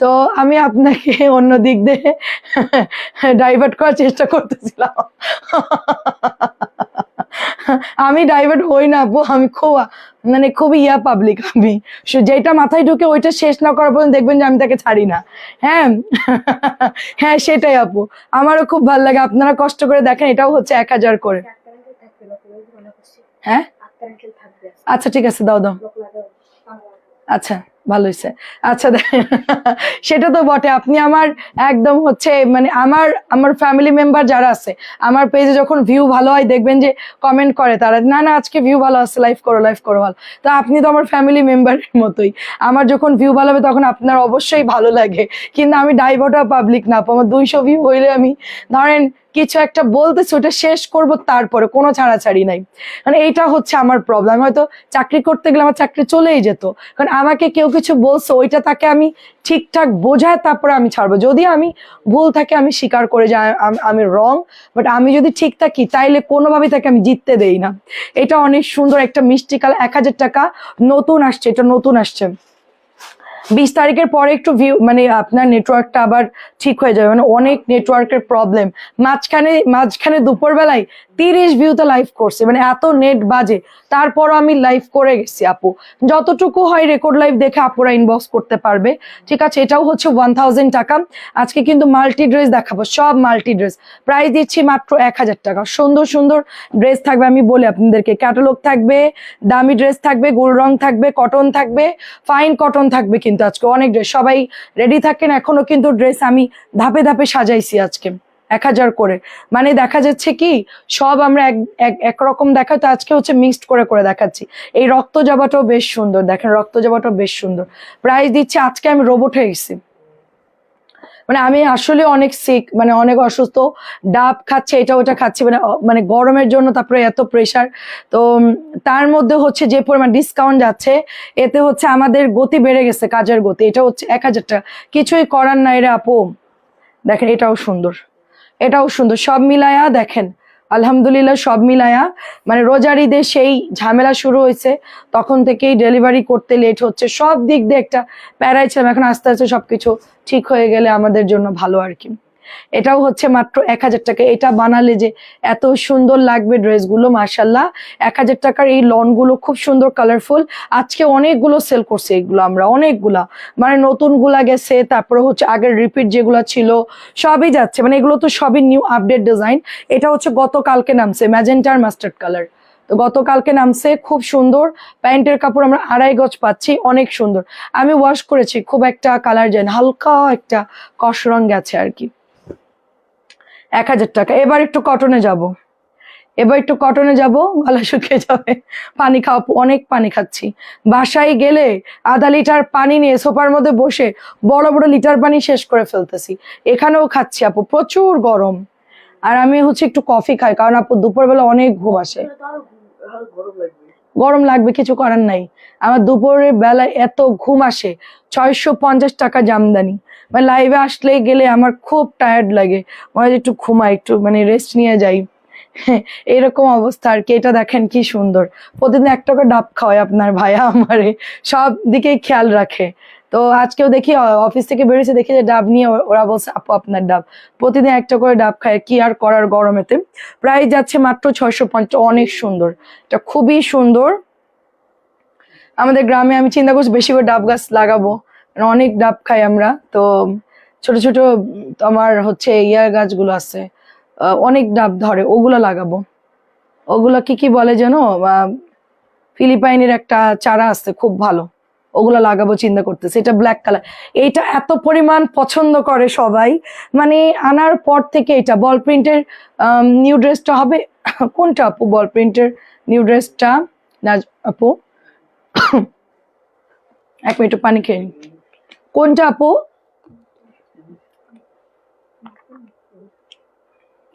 তো আমি আপনাকে অন্য দিক দিয়ে ডাইভার্ট করার চেষ্টা করতেছিলাম। আমি ডাইভার্ট হই না আপু, আমি মানে খুবই পাবলিক। আমি যেটা মাথায় ঢুকে ওইটা শেষ না করার পর্যন্ত দেখবেন যে আমি তাকে ছাড়ি না। হ্যাঁ, হ্যাঁ সেটাই আপু, আমারও খুব ভালো লাগে। আপনারা কষ্ট করে দেখেন, এটাও হচ্ছে 1000 করে। হ্যাঁ, আচ্ছা ঠিক আছে, দাও দাও। আচ্ছা, ভালো হয়েছে। আচ্ছা সেটা তো বটে, আপনি আমার একদম হচ্ছে মানে আমার আমার ফ্যামিলি মেম্বার যারা আছে আমার পেজে, যখন ভিউ ভালো হয় দেখবেন যে কমেন্ট করে তারা, না না আজকে ভিউ ভালো আছে, লাইভ করো ভালো। তো আপনি তো আমার ফ্যামিলি মেম্বারের মতোই, আমার যখন ভিউ ভালো হবে তখন আপনার অবশ্যই ভালো লাগে। কিন্তু আমি ডাইভার্টার পাবলিক না, আমার 200 ভিউ হইলে আমি ধরেন কিছু একটা বলতেছি ওটা শেষ করব, তারপরে কোনো ছাড়াছাড়ি নাই। মানে এইটা হচ্ছে আমার প্রবলেম। হয়তো চাকরি করতে গেলে আমার চাকরি চলেই যেত, কারণ আমাকে কেউ কিছু বলছে ওইটা তাকে আমি ঠিকঠাক বোঝায় তারপরে আমি ছাড়বো। যদি আমি ভুল থাকে আমি স্বীকার করে যে আমি রং, বাট আমি যদি ঠিক থাকি তাইলে কোনোভাবেই তাকে আমি জিততে দেই না। এটা অনেক সুন্দর একটা মিষ্টি কালার, 1000 টাকা, নতুন আসছে, এটা নতুন আসছে। 20 তারিখের পরে একটু ভিউ মানে আপনার নেটওয়ার্কটা আবার ঠিক হয়ে যাবে, মানে অনেক নেটওয়ার্কের প্রবলেম। মাঝখানে দুপুর বেলায় 30 ভিউতে লাইভ করছে, মানে এত নেট বাজে, তারপরও আমি লাইভ করে গেছি আপু। যতটুকু হয় রেকর্ড লাইভ দেখে আপুরা ইনবক্স করতে পারবে, ঠিক আছে? এটাও হচ্ছে 1000 টাকা। আজকে কিন্তু মাল্টি ড্রেস দেখাবো, সব মাল্টি ড্রেস। প্রাইস দিচ্ছি মাত্র 1000 টাকা। সুন্দর সুন্দর ড্রেস থাকবে, আমি বলি আপনাদেরকে, ক্যাটালগ থাকবে, দামি ড্রেস থাকবে, গোল রং থাকবে, কটন থাকবে, ফাইন কটন থাকবে। কিন্তু আজকে অনেক ড্রেস, সবাই রেডি থাকেন। এখনো কিন্তু ড্রেস আমি ধাপে ধাপে সাজাইছি আজকে 1000 করে। মানে দেখা যাচ্ছে কি সব আমরা একরকম দেখাই, তো আজকে হচ্ছে মিক্সড করে করে দেখাচ্ছি। এই রক্ত জবাটাও বেশ সুন্দর, দেখেন রক্ত জবাটাও বেশ সুন্দর। প্রাইস দিচ্ছি, আজকে আমি রোবট হয়ে গেছি, মানে আমি আসলে অনেক সিক, মানে অনেক অসুস্থ, ডাব খাচ্ছে এটা ওটা খাচ্ছি, মানে গরমের জন্য, তারপরে এত প্রেশার। তো তার মধ্যে হচ্ছে যে পরিমাণ ডিসকাউন্ট যাচ্ছে, এতে হচ্ছে আমাদের গতি বেড়ে গেছে, কাজের গতি। এটা হচ্ছে 1000 টাকা, কিছুই করার নাই রে আপু। দেখেন এটাও সুন্দর, এটাও সুন্দর, সব মিলায়া দেখেন আলহামদুলিল্লাহ সব মিলায়া, মানে রোজার ঈদে সেই ঝামেলা শুরু হয়েছে, তখন থেকেই ডেলিভারি করতে লেট হচ্ছে, সব দিক দিয়ে একটা প্যারাই ছিলাম। এখন আস্তে আস্তে সবকিছু ঠিক হয়ে গেলে আমাদের জন্য ভালো আর কি। এটাও হচ্ছে মাত্র 1000 টাকা। এটা বানালে যে এত সুন্দর লাগবে ড্রেসগুলো, মাশাল্লাহ। 1000 টাকার এই লনগুলো খুব সুন্দর কালারফুল। আজকে অনেকগুলো সেল করছে এগুলো, আমরা অনেকগুলা, মানে নতুন গুলা গেছে, তারপরে হচ্ছে আগের রিপিট যেগুলো ছিল সবই যাচ্ছে, মানে এগুলো তো সবই নিউ আপডেট ডিজাইন। এটা হচ্ছে গতকালকে নামছে, ম্যাজেন্টার মাস্টার্ড কালার। তো গতকালকে নামছে, খুব সুন্দর। প্যান্টের কাপড় আমরা 2.5 গজ পাচ্ছি, অনেক সুন্দর। আমি ওয়াশ করেছি, খুব একটা কালার যায় না, হালকা একটা কষ রং গেছে আর কি। 1000 টাকা। এবার একটু কটনে যাব, গলা শুকিয়ে যাবে। পানি খাওয়া, অনেক পানি খাচ্ছি। বাসায় গেলে আধা লিটার পানি নিয়ে সোফার মধ্যে বসে বড় বড় লিটার পানি শেষ করে ফেলতেছি। এখানেও খাচ্ছি আপু, প্রচুর গরম। আর আমি হচ্ছে একটু কফি খাই, কারণ আপু দুপুরবেলা অনেক ঘুম আসে। গরম লাগবে, কিছু করার নাই। আমার দুপুরের বেলায় এত ঘুম আসে। 650 টাকা জামদানি, মানে লাইভে আসলে গেলে আমার খুব টায়ার্ড লাগে, মনে হয় একটু ঘুমাই, একটু মানে রেস্ট নিয়ে যাই। এরকম অবস্থা আর কি। এটা দেখেন কি সুন্দর, প্রতিদিন একটা করে ডাব খাওয়ায় আপনার ভাইয়া আমারে, সব দিকেই খেয়াল রাখে। তো আজকেও দেখি অফিস থেকে বেরিয়েছে, দেখি যে ডাব নিয়ে ওরা বলছে আপু আপনার ডাব। প্রতিদিন একটা করে ডাব খায়, কি আর করার গরমেতে। প্রাইস যাচ্ছে মাত্র 650। অনেক সুন্দর, এটা খুবই সুন্দর। আমাদের গ্রামে আমি চিন্তা করছি বেশি করে ডাব গাছ লাগাবো, কারণ অনেক ডাব খাই আমরা। তো ছোট ছোট আমার হচ্ছে ইয়ার গাছগুলো আছে, অনেক ডাব ধরে, ওগুলো লাগাবো। ওগুলো কি কি বলে যেন, ফিলিপাইনের একটা চারা আছে খুব ভালো, ওগুলো লাগাবো চিন্তা করতেছে। এটা ব্ল্যাক কালার, এইটা এত পরিমাণ পছন্দ করে সবাই, মানে আনার পর থেকে। এটা বল প্রিন্টের নিউ ড্রেসটা হবে। কোনটা আপু বল প্রিন্টের নিউ ড্রেসটা? না আপু, এক মিনিট পানি খেয়ে নিই। কোনটা আপু?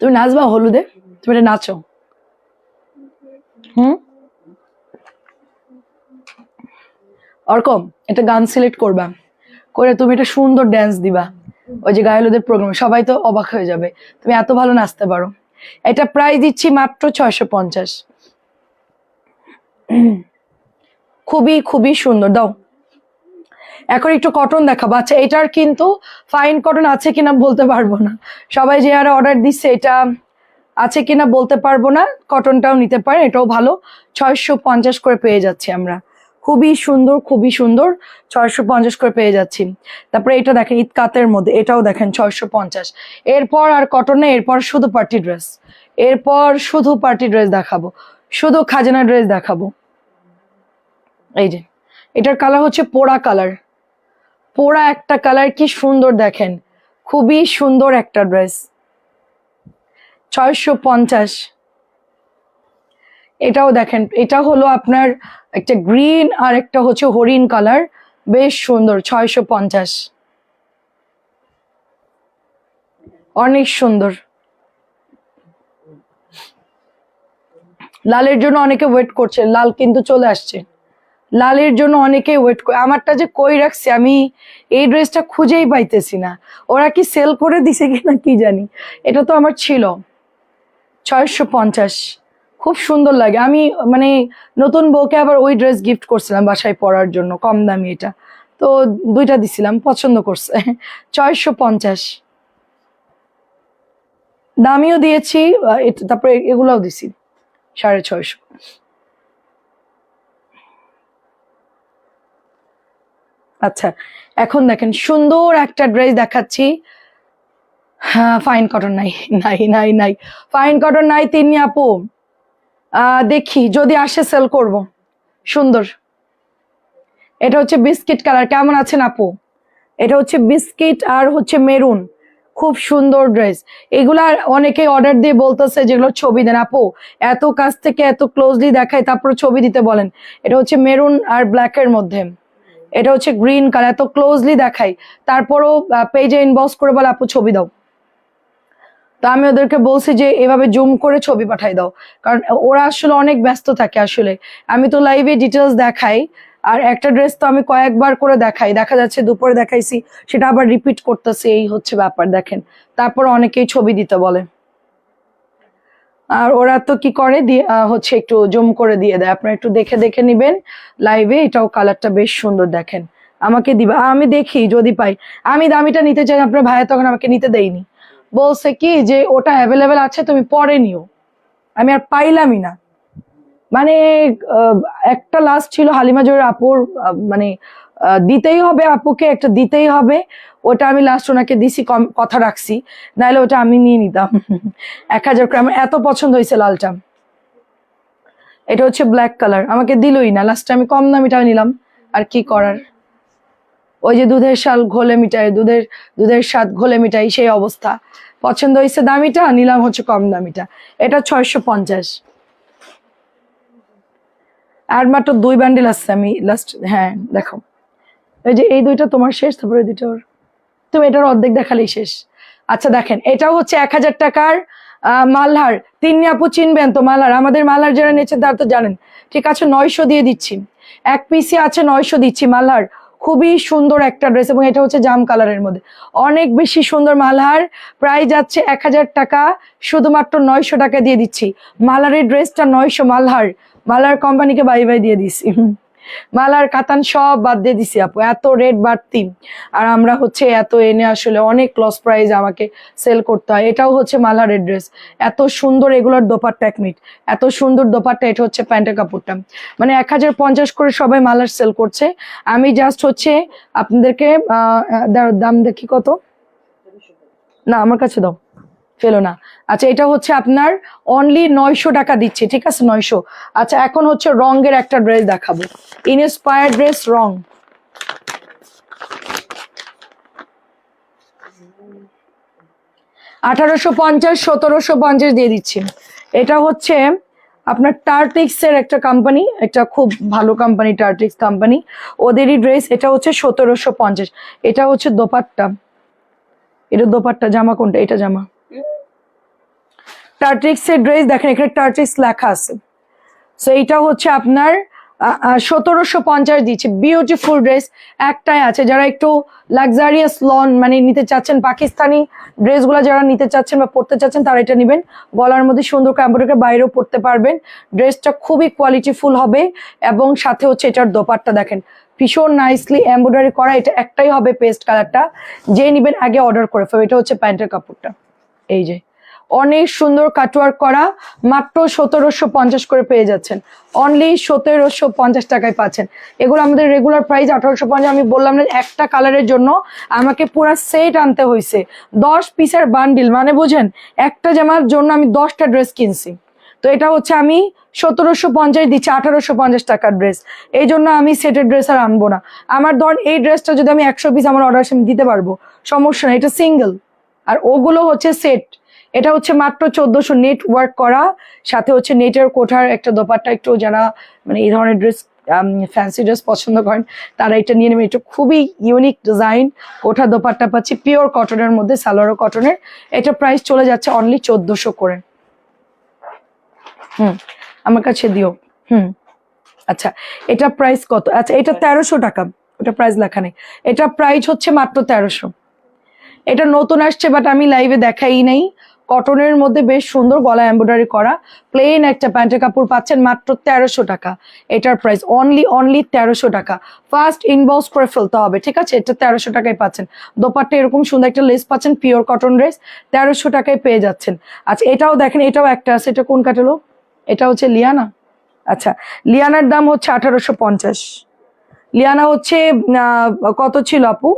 তুমি নাচবা হলুদে? তুমি এটা নাচো। ওরকম একটা গান সিলেক্ট করবা, করে তুমি একটা সুন্দর ড্যান্স দিবা, ওই যে গায়ে হলুদের প্রোগ্রামে সবাই তো অবাক হয়ে যাবে, তুমি এত ভালো নাচতে পারো। এটা প্রাইস দিচ্ছি মাত্র 650। খুবই খুবই সুন্দর। দাও, এখন একটু কটন দেখাবো। আচ্ছা, এটার কিন্তু ফাইন কটন আছে কিনা বলতে পারবো না, সবাই যে আর অর্ডার দিচ্ছে এটা আছে কিনা বলতে পারবো না। কটনটাও নিতে পারেন, এটাও ভালো। 650 করে পেয়ে যাচ্ছি আমরা, খুবই সুন্দর খুবই সুন্দর। 650 করে পেয়ে যাচ্ছি। তারপরে এটা দেখেন ইতকাতের মধ্যে, এটাও দেখেন 650। এরপর আর কটনে, এরপর শুধু পার্টি ড্রেস, এরপর শুধু পার্টি ড্রেস দেখাবো, শুধু খাজানা ড্রেস দেখাবো। এই যে এটার কালার হচ্ছে পোড়া কালার, পোড়া একটা কালার, কি সুন্দর দেখেন, খুবই সুন্দর একটা ড্রেস। 650। এটাও দেখেন, এটা হলো আপনার একটা গ্রিন আর একটা হচ্ছে হরিণ কালার, বেশ সুন্দর। 650, অনেক সুন্দর। লালের জন্য অনেকে ওয়েট করছে, লাল কিন্তু চলে আসছে। লালের জন্য অনেকে ওয়েট করে, আমারটা যে কই রাখছি আমি, এই ড্রেসটা খুঁজেই পাইতেছি না, ওরা কি সেল করে দিছে কিনা কি জানি। এটা তো আমার ছিল। 650, খুব সুন্দর লাগে। আমি মানে নতুন বউকে আবার ওই ড্রেস গিফট করছিলাম বাসায় পরার জন্য, কম দামি এটা, তো 2টা দিছিলাম, পছন্দ করছে। 650, দামিও দিয়েছি, তারপরে এগুলাও দিছি 650। আচ্ছা, এখন দেখেন সুন্দর একটা ড্রেস দেখাচ্ছি। হ্যাঁ, ফাইন কটন নাই, নাই নাই নাই, ফাইন কটন নাই তিন্নি আপু। দেখি যদি আসে সেল করব। সুন্দর, এটা হচ্ছে বিস্কিট কালার, কেমন আছেন আপু? এটা হচ্ছে বিস্কিট আর হচ্ছে মেরুন, খুব সুন্দর ড্রেস। এগুলা অনেকে অর্ডার দিয়ে বলতেছে যেগুলো ছবি দেন আপু, এত কাছ থেকে এত ক্লোজলি দেখায় তারপর ছবি দিতে বলেন। এটা হচ্ছে মেরুন আর ব্ল্যাকের মধ্যে, এটা হচ্ছে গ্রিন কালার, এত ক্লোজলি দেখাই তারপরও পেজে ইনবক্স করে বলে আপু ছবি দাও। তো আমি ওদেরকে বলছি যে এভাবে জুম করে ছবি পাঠাই দাও, কারণ ওরা আসলে অনেক ব্যস্ত থাকে। আসলে আমি তো লাইভে ডিটেলস দেখাই, আর একটা ড্রেস তো আমি কয়েকবার করে দেখাই, দেখা যাচ্ছে দুপুরে দেখাইছি সেটা আবার রিপিট করতেছি, এই হচ্ছে ব্যাপার। দেখেন তারপর অনেকেই ছবি দিতে বলে। আর ওরা তো কি করে দিয়ে হচ্ছে একটু জুম করে দিয়ে দেয়, আপনারা একটু দেখে দেখে নিবেন লাইভে। এটাও কালারটা বেশ সুন্দর, দেখেন। আমাকে দিবা, আমি দেখি যদি পাই। আমি দামিটা নিতে চাই, আপনার ভাইয়া তখন আমাকে নিতে দেয়নি, বলছে কি যে ওটা অ্যাভেলেবেল আছে তুমি পরে নিও। আমি আর পাইলামই না, মানে আহ, একটা লাস্ট ছিল হালিমা জয়ের আপুর, মানে দিতেই হবে আপুকে, একটা দিতেই হবে। ওটা আমি লাস্ট ওনাকে দিছি, কথা রাখছি, নাহলে ওটা আমি নিয়ে নিতাম। 1000 গ্রাম, এত পছন্দ হয়েছে লালটা। এটা হচ্ছে ব্ল্যাক কালার, আমাকে দিলই না, লাস্টে আমি কম দামিটা নিলাম। আর কি করার, ওই যে দুধের শাল ঘোলে মিটাই, দুধের স্বাদ ঘোলে মিটাই, সেই অবস্থা। পছন্দ হয়েছে দামিটা, নিলাম হচ্ছে কম দামিটা। এটা 650। আর মাত্র 2 বান্ডিল আছে, আমি লাস্ট, হ্যাঁ দেখো, এই যে এই দুইটা তোমার শেষ, তারপরে এই দুইটা ওর। তুমি এটার অর্ধেক দেখালেই শেষ। আচ্ছা দেখেন, এটাও হচ্ছে 1000 টাকার মালহার। তিন্নি আপু চিনবেন তো মালহার, আমাদের মালহার যারা নিয়েছেন তারা তো জানেন। ঠিক আছে, 900 দিয়ে দিচ্ছি, এক পিসি আছে 900 দিচ্ছি মালহার। খুবই সুন্দর একটা ড্রেস, এবং এটা হচ্ছে জাম কালারের মধ্যে, অনেক বেশি সুন্দর মালহার। প্রাইস যাচ্ছে 1000 টাকা, শুধুমাত্র 900 টাকা দিয়ে দিচ্ছি। মালহারের ড্রেসটা 900, মালহার, মালহার কোম্পানিকে বাই বাই দিয়ে দিছি। মালার কাতান সব বাদ দিয়ে দিছি আপু, এত রেট বাড়তি। আর আমরা হচ্ছে এত এনে আসলে অনেক লস প্রাইস আমাকে সেল করতে হয়। এটাও হচ্ছে মালারের ড্রেস, এত সুন্দর, এগুলোর দোপাট্টা, এক মিনিট, এত সুন্দর দোপাট্টা। এটা হচ্ছে প্যান্টের কাপড়টা, মানে 1050 করে সবাই মালার সেল করছে। আমি জাস্ট হচ্ছে আপনাদেরকে দাম দেখি কত, না আমার কাছে দাও, ফেলো না। আচ্ছা, এটা হচ্ছে আপনার অনলি 900 টাকা দিচ্ছে, ঠিক আছে 900। আচ্ছা, এখন হচ্ছে রঙের একটা ড্রেস দেখাবো, ইনস্পায়ার্ড ড্রেস, রং। 1850, 1750 দিয়ে দিচ্ছি। এটা হচ্ছে আপনার টার্টিক্স এর একটা কোম্পানি, একটা খুব ভালো কোম্পানি, টার্টিক্স কোম্পানি, ওদেরই ড্রেস। এটা হচ্ছে 1750। এটা হচ্ছে দোপাট্টা, এটা দোপাট্টা, জামা কোনটা, এটা জামা। টার্টিক্স এর ড্রেস দেখেন, এখানে টার্টিক্স লেখা আছে। সো এইটা হচ্ছে আপনার 1750 দিচ্ছে। বিউটিফুল ড্রেস একটাই আছে, যারা একটু লাক্সারিয়াস লন মানে নিতে চাচ্ছেন, পাকিস্তানি ড্রেসগুলো যারা নিতে চাচ্ছেন বা পরতে চাচ্ছেন, তারা এটা নেবেন। গলার মধ্যে সুন্দর করে এমব্রয়ডারি, বাইরেও পরতে পারবেন। ড্রেসটা খুবই কোয়ালিটিফুল হবে, এবং সাথে হচ্ছে এটার দোপাট্টা দেখেন, ভীষণ নাইসলি এমব্রয়ডারি করা। এটা একটাই হবে পেস্ট কালারটা, যে নিবেন আগে অর্ডার করে ফেলবে। এটা হচ্ছে প্যান্টের কাপড়টা, এই যে অনেক সুন্দর কাটওয়ার্ক করা, মাত্র 1750 করে পেয়ে যাচ্ছেন, অনলি 1750 টাকায় পাচ্ছেন। এগুলো আমাদের রেগুলার প্রাইস 1850। আমি বললাম না, একটা কালারের জন্য আমাকে পুরো সেট আনতে হয়েছে, 10 পিসের বান্ডিল, মানে বুঝেন, একটা জামার জন্য আমি 10টা ড্রেস কিনছি। তো এটা হচ্ছে আমি 1750 দিচ্ছি, 1850 টাকার ড্রেস। এই জন্য আমি সেটের ড্রেস আর আনবো না। আমার ধর এই ড্রেসটা যদি আমি 100 পিস আমার অর্ডার আমি দিতে পারবো, সমস্যা নেই, এটা সিঙ্গেল। আর ওগুলো হচ্ছে সেট। এটা হচ্ছে মাত্র 1400, নেট ওয়ার্ক করা, সাথে হচ্ছে নেটের কোঠার একটা দোপাট্টা। একটু যারা মানে এই ধরনের ড্রেস, ফ্যান্সি ড্রেস পছন্দ করেন, তারা এটা নিয়ে নেবেন। এটা খুবই ইউনিক ডিজাইন, কোঠা দোপাট্টা পাচ্ছি পিওর কটনের মধ্যে, সালোয়ার কটনের। এটা প্রাইস চলে যাচ্ছে অনলি 1400 করে। আমার কাছে দিও। আচ্ছা, এটা প্রাইস কত? আচ্ছা, এটা 1300 টাকা, ওটা প্রাইস লেখা নেই। এটা প্রাইস হচ্ছে মাত্র 1300। এটা নতুন আসছে, বাট আমি লাইভে দেখাই নাই। কটনের মধ্যে বেশ সুন্দর গলা এমব্রয়ডারি করা, প্লেন একটা প্যান্টের কাপড় পাচ্ছেন মাত্র 1300 টাকা। এটার প্রাইস অনলি 1300 টাকা। ফার্স্ট ইনবক্স করে ফেলতে হবে, ঠিক আছে? এটা 1300 টাকায় পাচ্ছেন। দোপাট্টা এরকম সুন্দর একটা লেস পাচ্ছেন, পিওর কটন ড্রেস, 1300 টাকায় পেয়ে যাচ্ছেন। আচ্ছা, এটাও দেখেন, এটাও একটা আছে। এটা কোন ক্যাটালগ? এটা হচ্ছে লিয়ানা। আচ্ছা, লিয়ানার দাম হচ্ছে 1850। লিয়ানা হচ্ছে কত ছিল আপু?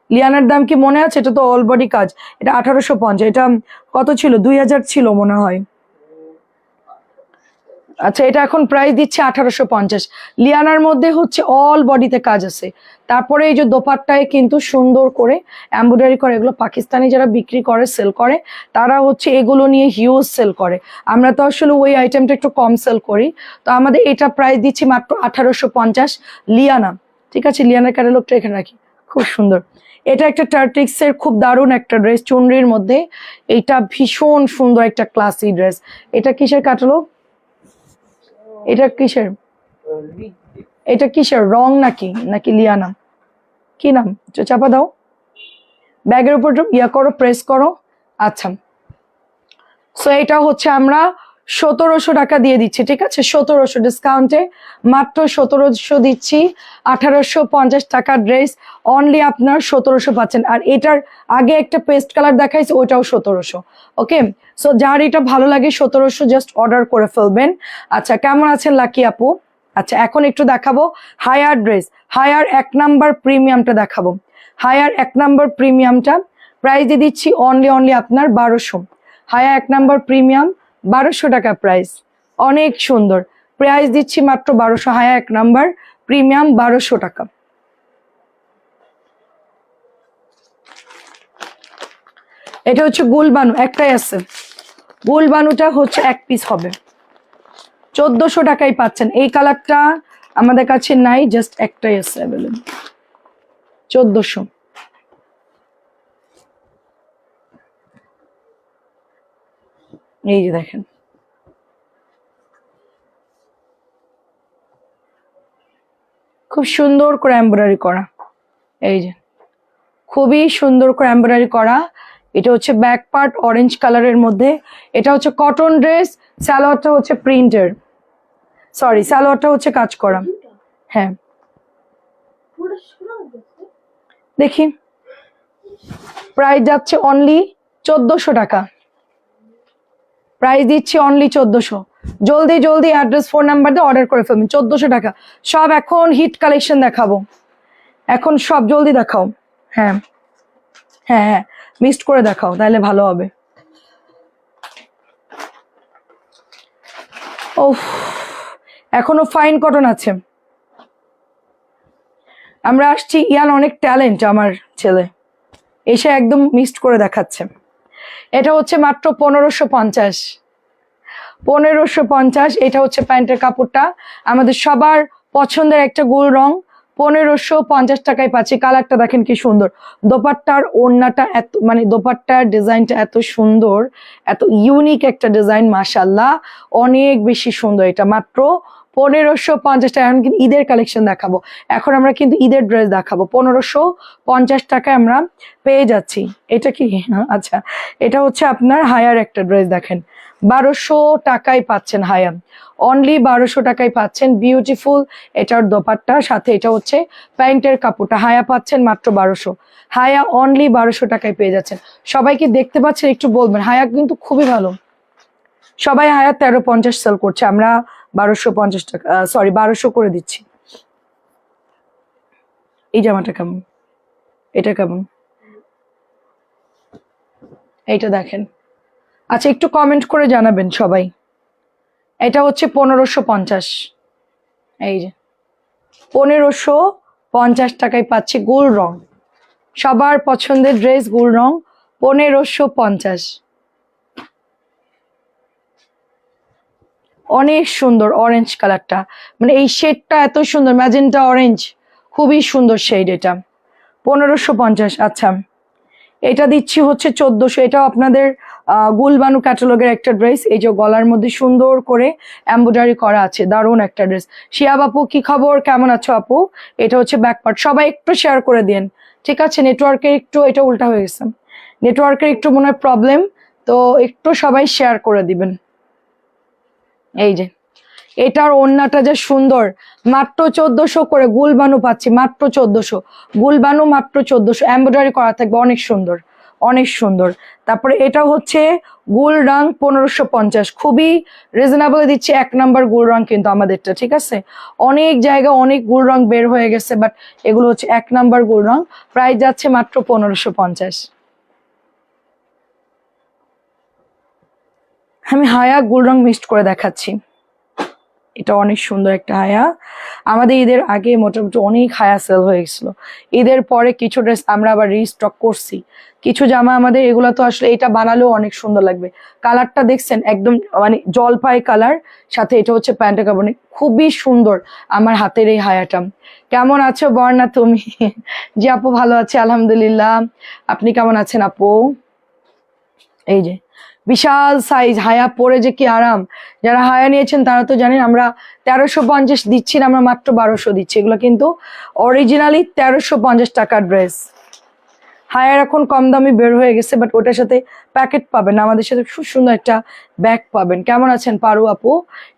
লিয়ানার দাম কি মনে আছে? এটা তো অল বডি কাজ, এটা 1850। এটা কত ছিল? 2000 ছিল মনে হয়। আচ্ছা, এটা এখন প্রাইস দিচ্ছে 1850। লিয়ানার মধ্যে হচ্ছে অল বডিতে কাজ আছে। তারপরে এই যে দোপাট্টায় কিন্তু সুন্দর করে এমব্রয়ডারি করে, এগুলো পাকিস্তানি যারা বিক্রি করে, সেল করে, তারা হচ্ছে এগুলো নিয়ে হিউজ সেল করে। আমরা তো আসলে ওই আইটেমটা একটু কম সেল করি। তো আমাদের এটা প্রাইস দিচ্ছি মাত্র 1850। লিয়ানা, ঠিক আছে? লিয়ানার ক্যাটালগটা এখানে রাখি, খুব সুন্দর। এটা একটা টার্টিক্স এর খুব দারুণ একটা ড্রেস, চুনরির মধ্যে। এটা ভীষণ সুন্দর একটা ক্লাসি ড্রেস। এটা কিসের ক্যাটালগ? এটা কিসের? এটা কিসের, রং নাকি নাকি লিয়ানা? কি নাম? চাপা দাও, ব্যাগের উপর ইয়া করো, প্রেস করো। আচ্ছা, সো এটা হচ্ছে আমরা 1700 টাকা দিয়ে দিচ্ছি, ঠিক আছে? 1700 ডিসকাউন্টে মাত্র 1700 দিচ্ছি। 1850 টাকার ড্রেস অনলি আপনার 1700 পাচ্ছেন। আর এটার আগে একটা পেস্ট কালার দেখাইছে, ওইটাও 1700। ওকে, সো যার এটা ভালো লাগে 1700 জাস্ট অর্ডার করে ফেলবেন। আচ্ছা, কেমন আছেন লাকি আপু? আচ্ছা, এখন একটু দেখাবো হায়ার ড্রেস। হায়ার 1 নাম্বার প্রিমিয়ামটা দেখাবো। হায়ার 1 নাম্বার প্রিমিয়ামটা প্রাইস দিয়ে দিচ্ছি অনলি আপনার 1200। হায়া 1 নাম্বার প্রিমিয়াম 1200 টাকা প্রাইস, অনেক সুন্দর প্রাইস দিচ্ছি মাত্র 1200। হায়া 1 নাম্বার প্রিমিয়াম 1200 টাকা। এটা হচ্ছে গুলবানু, একটাই আছে। গুলবানুটা হচ্ছে 1 পিস হবে, 1400 টাকায় পাচ্ছেন। এই কালারটা আমাদের কাছে নাই, জাস্ট একটাই আছে অ্যাভেলেবল, 1400। এই যে দেখেন, খুব সুন্দর করে এমব্রয়ডারি করা। এই যে খুবই সুন্দর করে এমব্রয়ডারি করা। এটা হচ্ছে ব্যাক পার্ট অরেঞ্জ কালারের মধ্যে। এটা হচ্ছে কটন ড্রেস, সালোয়ারটা হচ্ছে প্রিন্টের, সরি সালোয়ারটা হচ্ছে কাজ করা। হ্যাঁ, দেখি প্রাইস যাচ্ছে অনলি 1400 টাকা, প্রাইস দিচ্ছি অনলি 1400। জলদি জলদি অ্যাড্রেস ফোন নাম্বার দিয়ে অর্ডার করে ফেলবেন। 1400 টাকা সব এখন হিট কালেকশন দেখাবো, এখন সব জলদি দেখাও। হ্যাঁ হ্যাঁ হ্যাঁ, মিক্সড করে দেখাও তাহলে ভালো হবে। ও, এখনো ফাইন কটন আছে। আমরা আসছি, ইয়ান অনেক ট্যালেন্ট আমার ছেলে, এসে একদম মিক্সড করে দেখাচ্ছে। এটা হচ্ছে মাত্র 1550। 1550। এটা হচ্ছে প্যান্টের কাপড়টা, আমাদের সবার পছন্দের একটা গোল রং। 1550 টাকায় পাচ্ছি। কালারটা দেখেন কি সুন্দর, দোপাট্টার ওড়নাটা এত, মানে দোপাট্টার ডিজাইনটা এত সুন্দর, এত ইউনিক একটা ডিজাইন, মাশাল্লাহ অনেক বেশি সুন্দর। এটা মাত্র 1550 টাকা। এখন কিন্তু ঈদের কালেকশন দেখাবো, এখন আমরা কিন্তু ঈদের ড্রেস দেখাবো। 1550 টাকায় আমরা পেয়ে যাচ্ছি। এটা কি, আচ্ছা এটা হচ্ছে আপনার হায়ার একটা ড্রেস, দেখেন 1200 টাকায় পাচ্ছেন। হায়া অনলি 1200 টাকায় পাচ্ছেন, বিউটিফুল। এটার দোপাট্টা, সাথে এটা হচ্ছে প্যান্টের কাপড়টা। হায়া পাচ্ছেন মাত্র 1200। হায়া অনলি 1200 টাকায় পেয়ে যাচ্ছেন। সবাইকে দেখতে পাচ্ছেন, একটু বলবেন। হায়া কিন্তু খুবই ভালো, সবাই হায়া 1350 সেল করছে, আমরা 1250 টাকা, সরি 1200 করে দিচ্ছি। এই জামাটা কেমন, এটা কেমন, এইটা দেখেন। আচ্ছা, একটু কমেন্ট করে জানাবেন সবাই। এটা হচ্ছে 1550। এই যে 1550 টাকায় পাচ্ছি গোল রং, সবার পছন্দের ড্রেস গোল রং 1550। অনেক সুন্দর অরেঞ্জ কালারটা, মানে এই শেডটা এত সুন্দর, ম্যাজেন্টা অরেঞ্জ, খুবই সুন্দর শেড এটা। 1550। আচ্ছা, এটা দিচ্ছি হচ্ছে 1400। এটাও আপনাদের গুলবানু ক্যাটালগের একটা ড্রেস। এই যে গলার মধ্যে সুন্দর করে এমব্রয়ডারি করা আছে, দারুণ একটা ড্রেস। শিয়া আপু কি খবর, কেমন আছো আপু? এটা হচ্ছে ব্যাক পার্ট। সবাই একটু শেয়ার করে দিন, ঠিক আছে? নেটওয়ার্কের একটু, এটা উল্টা হয়ে গেছে, নেটওয়ার্কের একটু মনে হয় প্রবলেম, তো একটু সবাই শেয়ার করে দিবেন। এই যে এটার ওড়নাটা যে সুন্দর, মাত্র 1400 করে গুলবানু পাচ্ছি, মাত্র 1400। গুলবানু মাত্র 1400, এমব্রয়ডারি করা থাকবে, অনেক সুন্দর অনেক সুন্দর। তারপরে এটা হচ্ছে গোল রং 1550, খুবই রিজনেবল দিচ্ছি। 1 নাম্বার গোল রং কিন্তু আমাদেরটা, ঠিক আছে? অনেক জায়গায় অনেক গোল রং বের হয়ে গেছে, বাট এগুলো হচ্ছে 1 নাম্বার গোল রং। প্রাইস যাচ্ছে মাত্র 1550। আমি হায়া গোল রং মিক্সড করে দেখাচ্ছি। এটা অনেক সুন্দর একটা হায়া। আমাদের ঈদের আগে মোটামুটি অনেক হায়া সেল হয়ে গেছিল, ঈদের পরে কিছু ড্রেস আমরা আবার রিস্টক করছি। কিছু জামা আমাদের, এগুলো তো আসলে এটা বানালেও অনেক সুন্দর লাগবে। কালারটা দেখছেন, একদম মানে জলপাই কালার, সাথে এটা হচ্ছে প্যান্টের কাপড়, খুবই সুন্দর আমার হাতের এই হায়াটা। কেমন আছো বর্ণা তুমি? জি আপু ভালো আছে আলহামদুলিল্লাহ, আপনি কেমন আছেন আপু? এই যে বিশাল সাইজ হায়া, পরে যে কি আরাম। যারা হায়া নিয়েছেন তারা তো জানেন, আমরা 1350 দিচ্ছি না, আমরা মাত্র 1200 দিচ্ছি। এগুলো কিন্তু অরিজিনালি 1350 টাকার ড্রেস। হায়ার এখন কম দামি বের হয়ে গেছে, বাট ওটার সাথে প্যাকেট পাবেন, আমাদের সাথে খুব সুন্দর একটা ব্যাগ পাবেন। কেমন আছেন পারু আপু?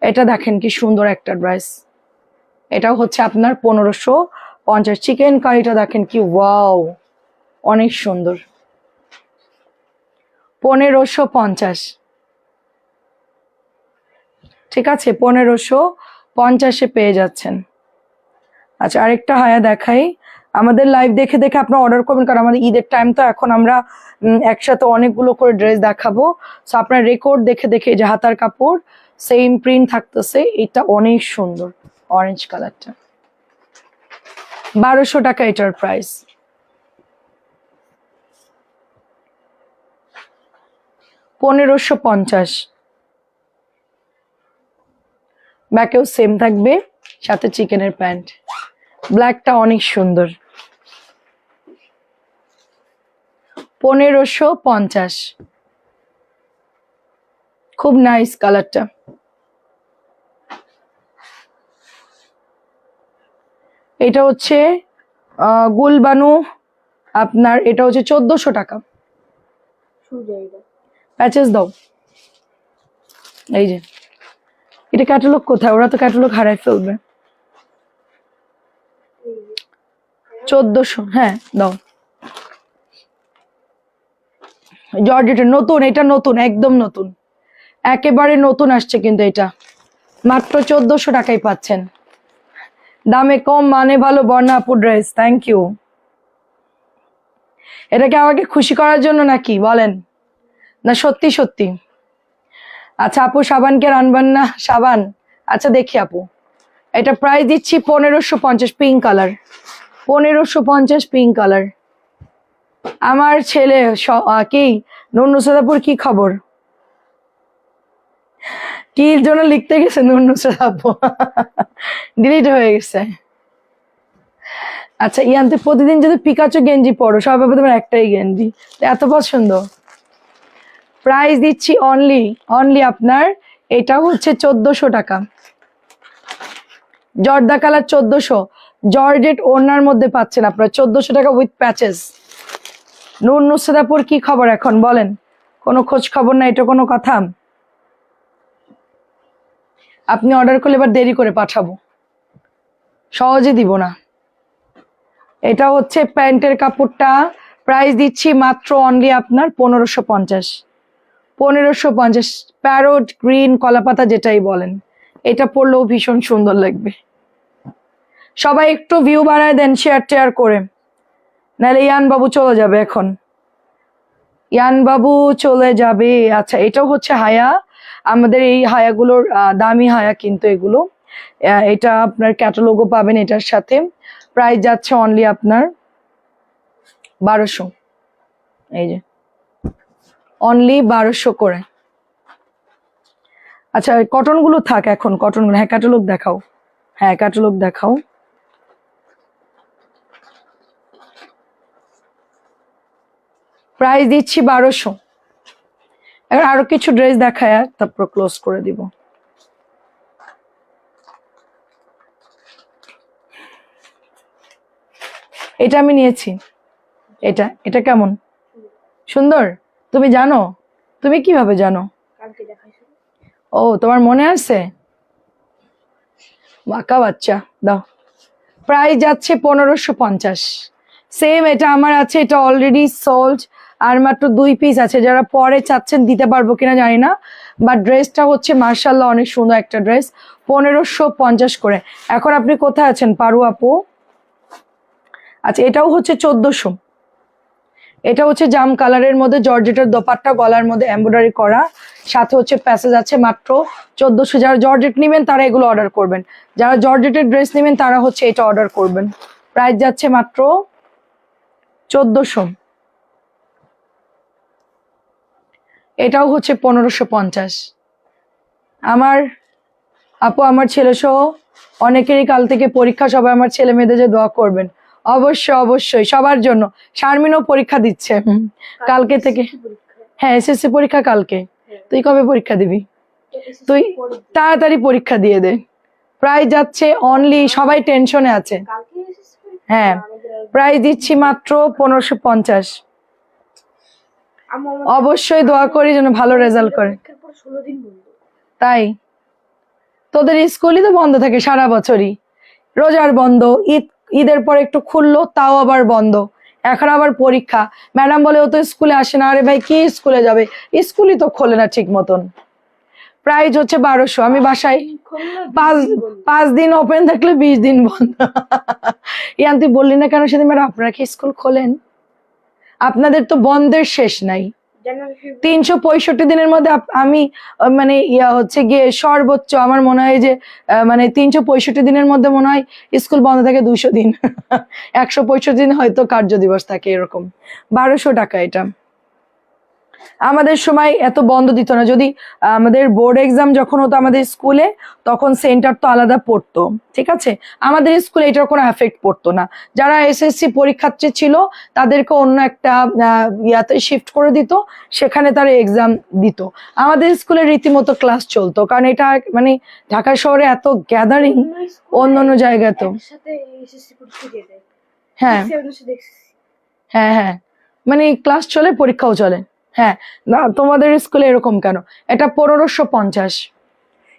এটা দেখেন কি সুন্দর একটা ড্রেস, এটাও হচ্ছে আপনার 1550। চিকেন কারিটা দেখেন কি ওয়াও, অনেক সুন্দর, 1550। ঠিক আছে, 1550-এ পেয়ে যাচ্ছেন। আচ্ছা, আরেকটা হায়া দেখাই। আমাদের লাইভ দেখে দেখে আপনারা অর্ডার করবেন, কারণ আমাদের ঈদের টাইম তো, এখন আমরা একসাথে অনেকগুলো করে ড্রেস দেখাবো। সো আপনার রেকর্ড দেখে দেখে, যে হাতার কাপড় সেম প্রিন্ট থাকতেছে, এটা অনেক সুন্দর, অরেঞ্জ কালারটা 1200 টাকা এটার প্রাইস। $1550। ব্যাকেও সেম থাকবে, সাথে চিকেনের প্যান্ট, ব্ল্যাকটা অনেক সুন্দর, 1550। খুব নাইস কালারটা। এটা হচ্ছে গুলবানু আপনার, এটা হচ্ছে 1400 টাকা। প্যাচেস দাও, এই যে এটা ক্যাটালগ কোথায়, ওরা তো ক্যাটালগ হারাই ফেলবে। 1400, হ্যাঁ দাও। জর্জেটের নতুন, এটা নতুন, একদম নতুন, একেবারে নতুন আসছে, কিন্তু এটা মাত্র 1400 টাকায় পাচ্ছেন। দামে কম, মানে ভালো, বর্ণা আপু ড্রেস, থ্যাংক ইউ। এটাকে আমাকে খুশি করার জন্য নাকি বলেন, না সত্যি সত্যি? আচ্ছা আপু, সাবানকে আনবেন না সাবান? আচ্ছা দেখি আপু, এটা প্রাইস দিচ্ছি 1550, পিঙ্ক কালার, 1550 পিঙ্ক কালার। আমার ছেলে কি নুসরাতপুর, কি খবর? কি জন্য লিখতে গেছে নুসরাত আপু? ডিলিট হয়ে গেছে। আচ্ছা ইয়ান্তে, প্রতিদিন যদি পিকাচো গেঞ্জি পরো, সবাই ভাবে তোমার একটাই গেঞ্জি, এত পছন্দ। প্রাইস দিচ্ছি অনলি আপনার, এটা হচ্ছে 1400 টাকা, জর্দা কালার 1400, জর্জেট ওড়নার মধ্যে পাচ্ছেন আপনার 1400 টাকা উইথ প্যাচেস। নুসরাতপুর কি খবর এখন বলেন? কোনো খোঁজ খবর না, এটা কোনো কথা? আপনি অর্ডার করলে এবার দেরি করে পাঠাবো, সহজে দিব না। এটা হচ্ছে প্যান্টের কাপড়টা, প্রাইস দিচ্ছি মাত্র অনলি আপনার 1550। 1550, প্যারোট গ্রিন কলাপাতা যেটাই বলেন, এটা পরলেও ভীষণ সুন্দর লাগবে। সবাই একটু ভিউ বাড়ায় দেন শেয়ার করে, নাহলে ইয়ান বাবু চলে যাবে এখন, ইয়ান বাবু চলে যাবে। আচ্ছা, এটাও হচ্ছে হায়া, আমাদের এই হায়াগুলোর দামি হায়া কিন্তু এগুলো। এটা আপনার ক্যাটালগও পাবেন এটার সাথে। প্রাইস যাচ্ছে অনলি আপনার 1200, এই যে অনলি 1200 করে। আচ্ছা কটন গুলো থাক এখন, কটন গুলো, হ্যাঁ ক্যাটালগ দেখাও, হ্যাঁ ক্যাটালগ দেখাও। প্রাইস দিচ্ছি 1200। এখন আরো কিছু ড্রেস দেখায়, তারপর ক্লোজ করে দিব। এটা আমি নিয়েছি, এটা এটা কেমন সুন্দর, তুমি জানো? তুমি কিভাবে জানো? ও তোমার মনে আছে, বাঁকা বাচ্চা। দাও, প্রাইস যাচ্ছে 1550। সেম এটা আমার আছে, এটা অলরেডি সোল্ড, আর মাত্র 2 পিস আছে, যারা পরে চাচ্ছেন দিতে পারবো কিনা জানি না, বাট ড্রেসটা হচ্ছে মার্শাল্লাহ অনেক সুন্দর একটা ড্রেস, 1550 করে। এখন আপনি কোথায় আছেন পারু আপু? আচ্ছা এটাও হচ্ছে 1400, এটা হচ্ছে জাম কালারের মধ্যে, জর্জেটের দোপাট্টা, গলার মধ্যে এমব্রয়ডারি করা, সাথে হচ্ছে প্যাসেজ আছে, মাত্র 1400। যারা জর্জেট নেবেন তারা এগুলো অর্ডার করবেন, যারা জর্জেটের ড্রেস নেবেন তারা হচ্ছে এটা অর্ডার করবেন। প্রাইস যাচ্ছে মাত্র 1400। এটাও হচ্ছে 1550। আমার আপু, আমার ছেলে সহ অনেকেরই কাল থেকে পরীক্ষা, সবাই আমার ছেলে মেয়েদের যে দোয়া করবেন, অবশ্যই অবশ্যই সবার জন্য। শারমিনও পরীক্ষা দিচ্ছে কালকে থেকে, হ্যাঁ এসএসসি পরীক্ষা কালকে। তুই কবে পরীক্ষা দিবি? তুই তাড়াতাড়ি পরীক্ষা দিয়ে দে। প্রায় যাচ্ছে অনলি, সবাই টেনশনে আছে। হ্যাঁ প্রাইস দিচ্ছি মাত্র 1550। অবশ্যই দোয়া করি যেন ভালো রেজাল্ট করে। 16 দিন বন্ধ। তাই তোদের স্কুলই তো বন্ধ থাকে সারা বছরই, রোজার বন্ধ, ঈদের পর একটু খুললো তাও আবার বন্ধ, এখন আবার পরীক্ষা। ম্যাডাম বলে ও তো স্কুলে আসে না। আরে ভাই কি স্কুলে যাবে, স্কুলই তো খোলে না ঠিক মতন। প্রাইস হচ্ছে 1200। আমি বাসায় 5 দিন ওপেন থাকলে 20 দিন বন্ধ। ইয়ান তুই বললি না কেন সেদিন? ম্যাডাম আপনারা কি স্কুল খোলেন? আপনাদের তো বন্ধের শেষ নাই। 365 দিনের মধ্যে আমি মানে হচ্ছে গিয়ে সর্বোচ্চ আমার মনে হয় যে মানে 365 দিনের মধ্যে মনে হয় স্কুল বন্ধ থাকে 200 দিন। 165 দিন হয়তো কার্য দিবস থাকে, এরকম। 1200 টাকা এটা। আমাদের সময় এত বন্ধ দিত না। যদি আমাদের বোর্ড এক্সাম যখন হতো আমাদের স্কুলে, তখন সেন্টার তো আলাদা পড়তো, ঠিক আছে। আমাদের স্কুলে এটার কোনো এফেক্ট পড়তো না। যারা এসএসসি পরীক্ষার্থী ছিল তাদেরকে অন্য একটা ইয়াতে শিফট করে দিত, সেখানে তারা এক্সাম দিত। আমাদের স্কুলে রীতিমতো ক্লাস চলতো, কারণ এটা মানে ঢাকা শহরে এত গ্যাদারিং অন্য অন্য জায়গায় তো। হ্যাঁ হ্যাঁ হ্যাঁ, মানে ক্লাস চলে পরীক্ষাও চলে। হ্যাঁ না, তোমাদের স্কুলে এরকম কেন? এটা 1550।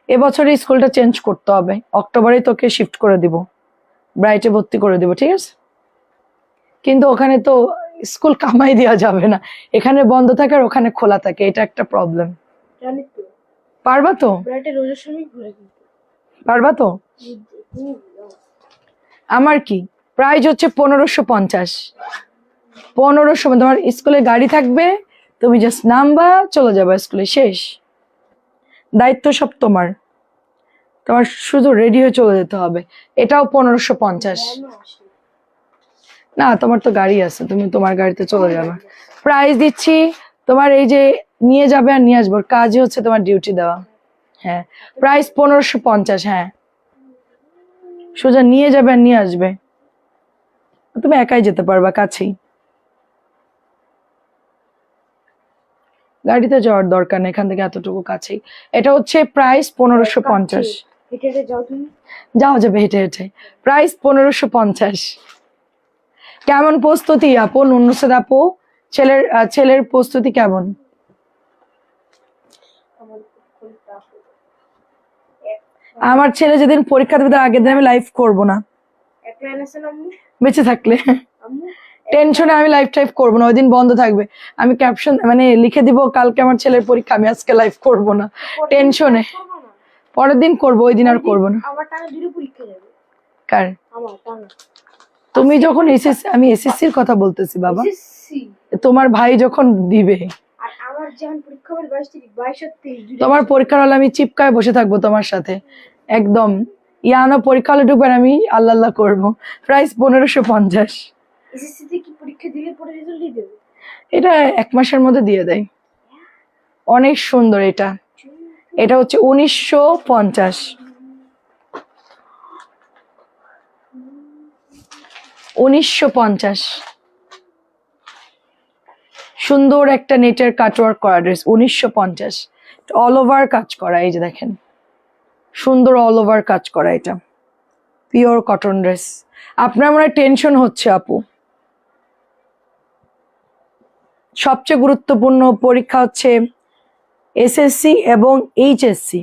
এবছরে স্কুলটা চেঞ্জ করতে হবে, অক্টোবরে তোকে শিফট করে দিব, ব্রাইটে ভর্তি করে দিব, ঠিক আছে। কিন্তু ওখানে তো স্কুল কামাই দেওয়া যাবে না, এখানে বন্ধ থাকে আর ওখানে খোলা থাকে, এটা একটা প্রবলেম। পারবা তো? পারবা তো? আমার কি প্রাইস হচ্ছে 1550। 1500। তোমার স্কুলে গাড়ি থাকবে, তুমি জাস্ট নামবা, চলে যাবা স্কুলে, শেষ। দায়িত্ব সব তোমার, তোমার শুধু রেডি হয়ে চলে যেতে হবে। এটাও 1550। না তোমার তো গাড়ি আছে, তুমি তোমার গাড়িতে চলে যাবে। প্রাইস দিচ্ছি তোমার, এই যে নিয়ে যাবে আর নিয়ে আসবো, কাজই হচ্ছে তোমার ডিউটি দেওয়া। হ্যাঁ প্রাইস 1550। হ্যাঁ সোজা নিয়ে যাবে আর নিয়ে আসবে, তুমি একাই যেতে পারবা, কাছেই। গাড়িতে যাওয়ার দরকার নেই, এখান থেকে এতটুকু কাছেই। এটা হচ্ছে প্রাইস 1550। যাওয়া যাবে হেঁটে হেঁটে। প্রাইস 1550। কেমন প্রস্তুতি আপু? নুন্নুসেদ আপু, ছেলের প্রস্তুতি কেমন? আমার ছেলে যেদিন পরীক্ষা দেবে তার আগের দিন আমি লাইভ করবো না, বেঁচে থাকলে। টেনশনে আমি লাইভ টাইভ করবো না, ওই দিন বন্ধ থাকবে। আমি ক্যাপশন মানে লিখে দিব কালকে আমার ছেলের পরীক্ষা, আমি আজকে লাইভ করবো না টেনশনে। পরের দিন করবো, ওই দিন আর করবো না। কার? তুমি যখন এসএসসি, আমি এসএসসির কথা বলতেছি বাবা, তোমার ভাই যখন দিবে। তোমার পরীক্ষার হলে আমি চিপকায় বসে থাকবো তোমার সাথে একদম। ইয়ানো পরীক্ষা হলে ঢুকবেন, আমি আল্লাহ আল্লাহ করবো। প্রাইস 1550। এটা 1 মাসের মধ্যে দিয়ে দেয়। অনেক সুন্দর এটা। এটা হচ্ছে 1950। 1950। সুন্দর একটা নেটের কাটওয়ার্ক করা ড্রেস, 1950। অল ওভার কাজ করা, এই যে দেখেন সুন্দর অল ওভার কাজ করা, এটা পিওর কটন ড্রেস। আপনার মনে হয় টেনশন হচ্ছে আপু। সবচেয়ে গুরুত্বপূর্ণ পরীক্ষা হচ্ছে এসএসসি এবং এইচএসসি।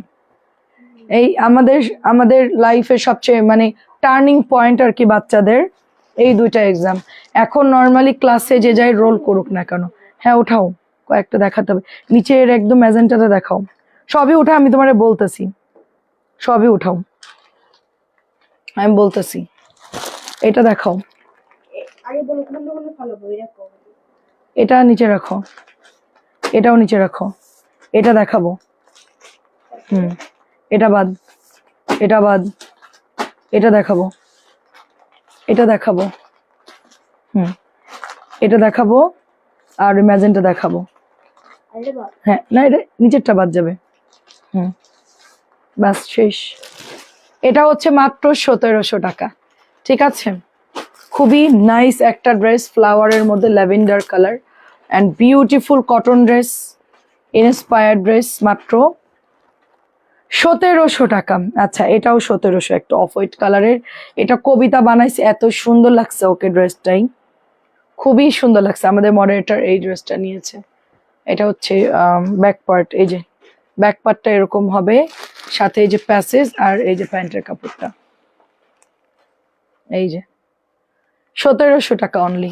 এই আমাদের লাইফের সবচেয়ে মানে টার্নিং পয়েন্ট আর কি, বাচ্চাদের এই দুইটা এক্সাম। এখন নর্মালি ক্লাসে যে যাই রোল করুক না কেন, হ্যাঁ উঠাও, কয়েকটা দেখাতে হবে। নিচের একদম ম্যাজেন্টাটা দেখাও, সবই উঠা, আমি তোমারে বলতেছি সবই উঠাও, আমি বলতেছি। এটা দেখাও, এটা নিচে রাখো, এটাও নিচে রাখো। এটা দেখাবো, এটা বাদ, এটা বাদ, এটা দেখাবো, এটা দেখাবো, এটা দেখাবো, আর ম্যাজেন্টা দেখাবো। হ্যাঁ না, এটা নিচেরটা বাদ যাবে। ব্যাস শেষ। এটা হচ্ছে মাত্র 1700 টাকা, ঠিক আছে। খুবই নাইস একটা ড্রেস, ফ্লাওয়ারের মধ্যে lavender colour and beautiful cotton dress, inspired dress. মাত্র 1700 টাকা। আচ্ছা, এটাও 1700, একটা অফ হোয়াইট কালারের। এটা কবিতা বানাইছে, এত সুন্দর লাগছে ওকে ড্রেসটাই, খুবই সুন্দর লাগছে। আমাদের মডারেটর এই ড্রেসটা নিয়েছে। এটা হচ্ছে ব্যাক পার্ট, এই যে ব্যাক পার্টটা এরকম হবে, সাথে এই যে প্যাসেজ আর এই যে প্যান্টের কাপড়টা, এই যে 1700 টাকা অনলি,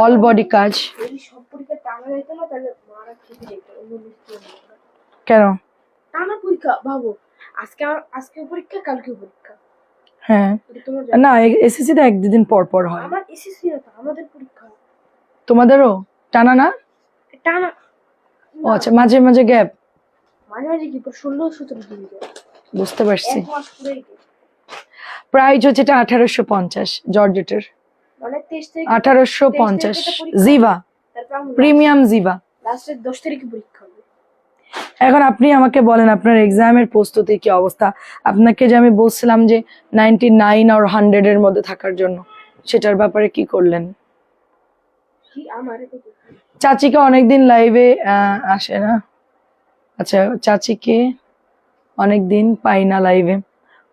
অল বডি কাজ। যদি সব পরীক্ষা টানা যেত না তাহলে মারা খেতে যেত অন্য মিষ্টি হতো না। কেন? টানা পরীক্ষা ভাবো, আজকে পরীক্ষা কালকে পরীক্ষা। হ্যাঁ, এটা তোমার না এসএসসি তো এক দুদিন পর পর হয়। আমার এসএসসি না তো, আমাদের পরীক্ষা তোমাদেরও টানা না? টানা। ও আচ্ছা, মাঝে মাঝে গ্যাপ। মাঝে মাঝে কি 16-17 দিন যায়। বুঝতে পারছি। 1 মাস পুরোই যায়। প্রাইস হচ্ছে এটা 1850 জর্জেটের, মানে 23 তারিখ 1850 জিভা, প্রিমিয়াম জিভা। লাস্টের 10 তারিখে পরীক্ষা হবে। এখন আপনি আমাকে বলেন আপনার এক্সামের প্রস্তুতির কি অবস্থা? আপনাকে যে আমি বলছিলাম যে 99 আর 100 এর মধ্যে থাকার জন্য, সেটার ব্যাপারে কি করলেন? কি আমার চাচিকে অনেকদিন লাইভে আসে না। আচ্ছা, চাচিকে অনেকদিন পাই না লাইভে,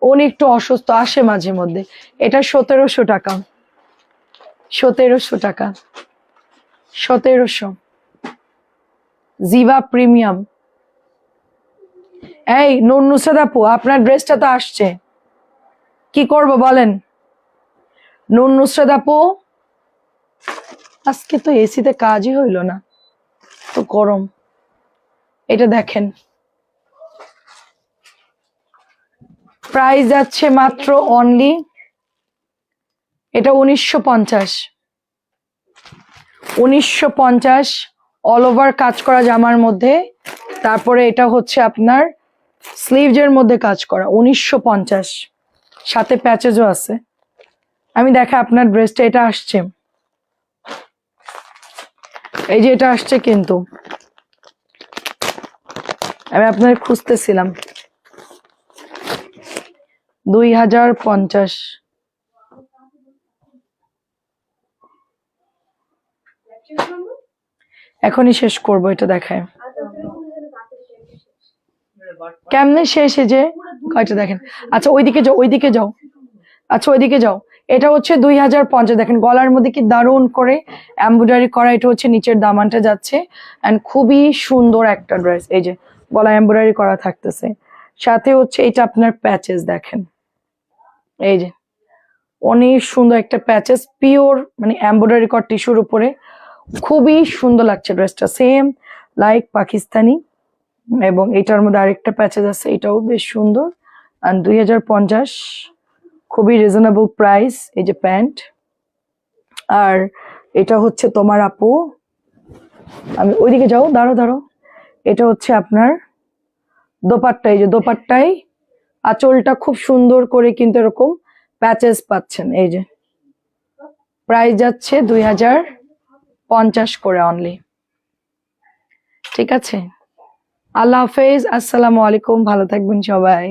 উনি একটু অসুস্থ, আসে মাঝে মধ্যে। এটা 1700 টাকা, 1700 টাকা, 1700 জিভা প্রিমিয়াম। এই নুসরাত আপু, আপনার ড্রেসটা তো আসছে, কি করব বলেন? নুসরাত আপু, আজকে তো এসিতে কাজই হইল না, তো গরম। এটা দেখেন, প্রাইস যাচ্ছে মাত্র অনলি, এটা 1950, 1950 অল ওভার কাজ করা জামার মধ্যে। তারপরে এটা হচ্ছে আপনার স্লিভজের মধ্যে কাজ করা, 1950, সাথে প্যাচেজও আছে। আমি দেখা আপনার ড্রেসটা, এটা আসছে, এই যে এটা আসছে, কিন্তু আমি আপনার খুঁজতেছিলাম 2050। এখনই শেষ করব, এটা দেখায় কেমনে শেষ, এই যে কয়টা দেখেন। আচ্ছা ওইদিকে যাও, ওইদিকে যাও, আচ্ছা ওইদিকে যাও। এটা হচ্ছে 2050, দেখেন গলার মধ্যে কি দারুণ করে এমব্রয়ডারি করা। এটা হচ্ছে নিচের দামানটা যাচ্ছে, এন্ড খুবই সুন্দর একটা ড্রেস। এই যে গলা এমব্রয়ডারি করা থাকতেছে, সাথে হচ্ছে এটা আপনার প্যাচেস দেখেন, এই যে অনেক সুন্দর একটা প্যাচেস, পিওর মানে এমব্রয়ডারি করা টিস্যুর উপরে, খুবই সুন্দর লাগছে ড্রেসটা, সেম লাইক পাকিস্তানি। এবং এটার মধ্যে আরেকটা প্যাচেস আছে, এটাও বেশ সুন্দর। আর 2050, খুবই রিজনেবল প্রাইস। এই যে প্যান্ট, আর এটা হচ্ছে তোমার আপু, আমি ওইদিকে যাও, দাঁড়ো দাঁড়ো, এটা হচ্ছে আপনার দোপাট্টা। এই যে দোপাট্টায় আঁচলটা খুব সুন্দর করে কিন্তু এরকম প্যাচেস পাচ্ছেন। এই যে প্রাইস যাচ্ছে 2050 করে অনলি। ঠিক আছে, আল্লাহ হাফেজ, আসসালামু আলাইকুম, ভালো থাকবেন সবাই।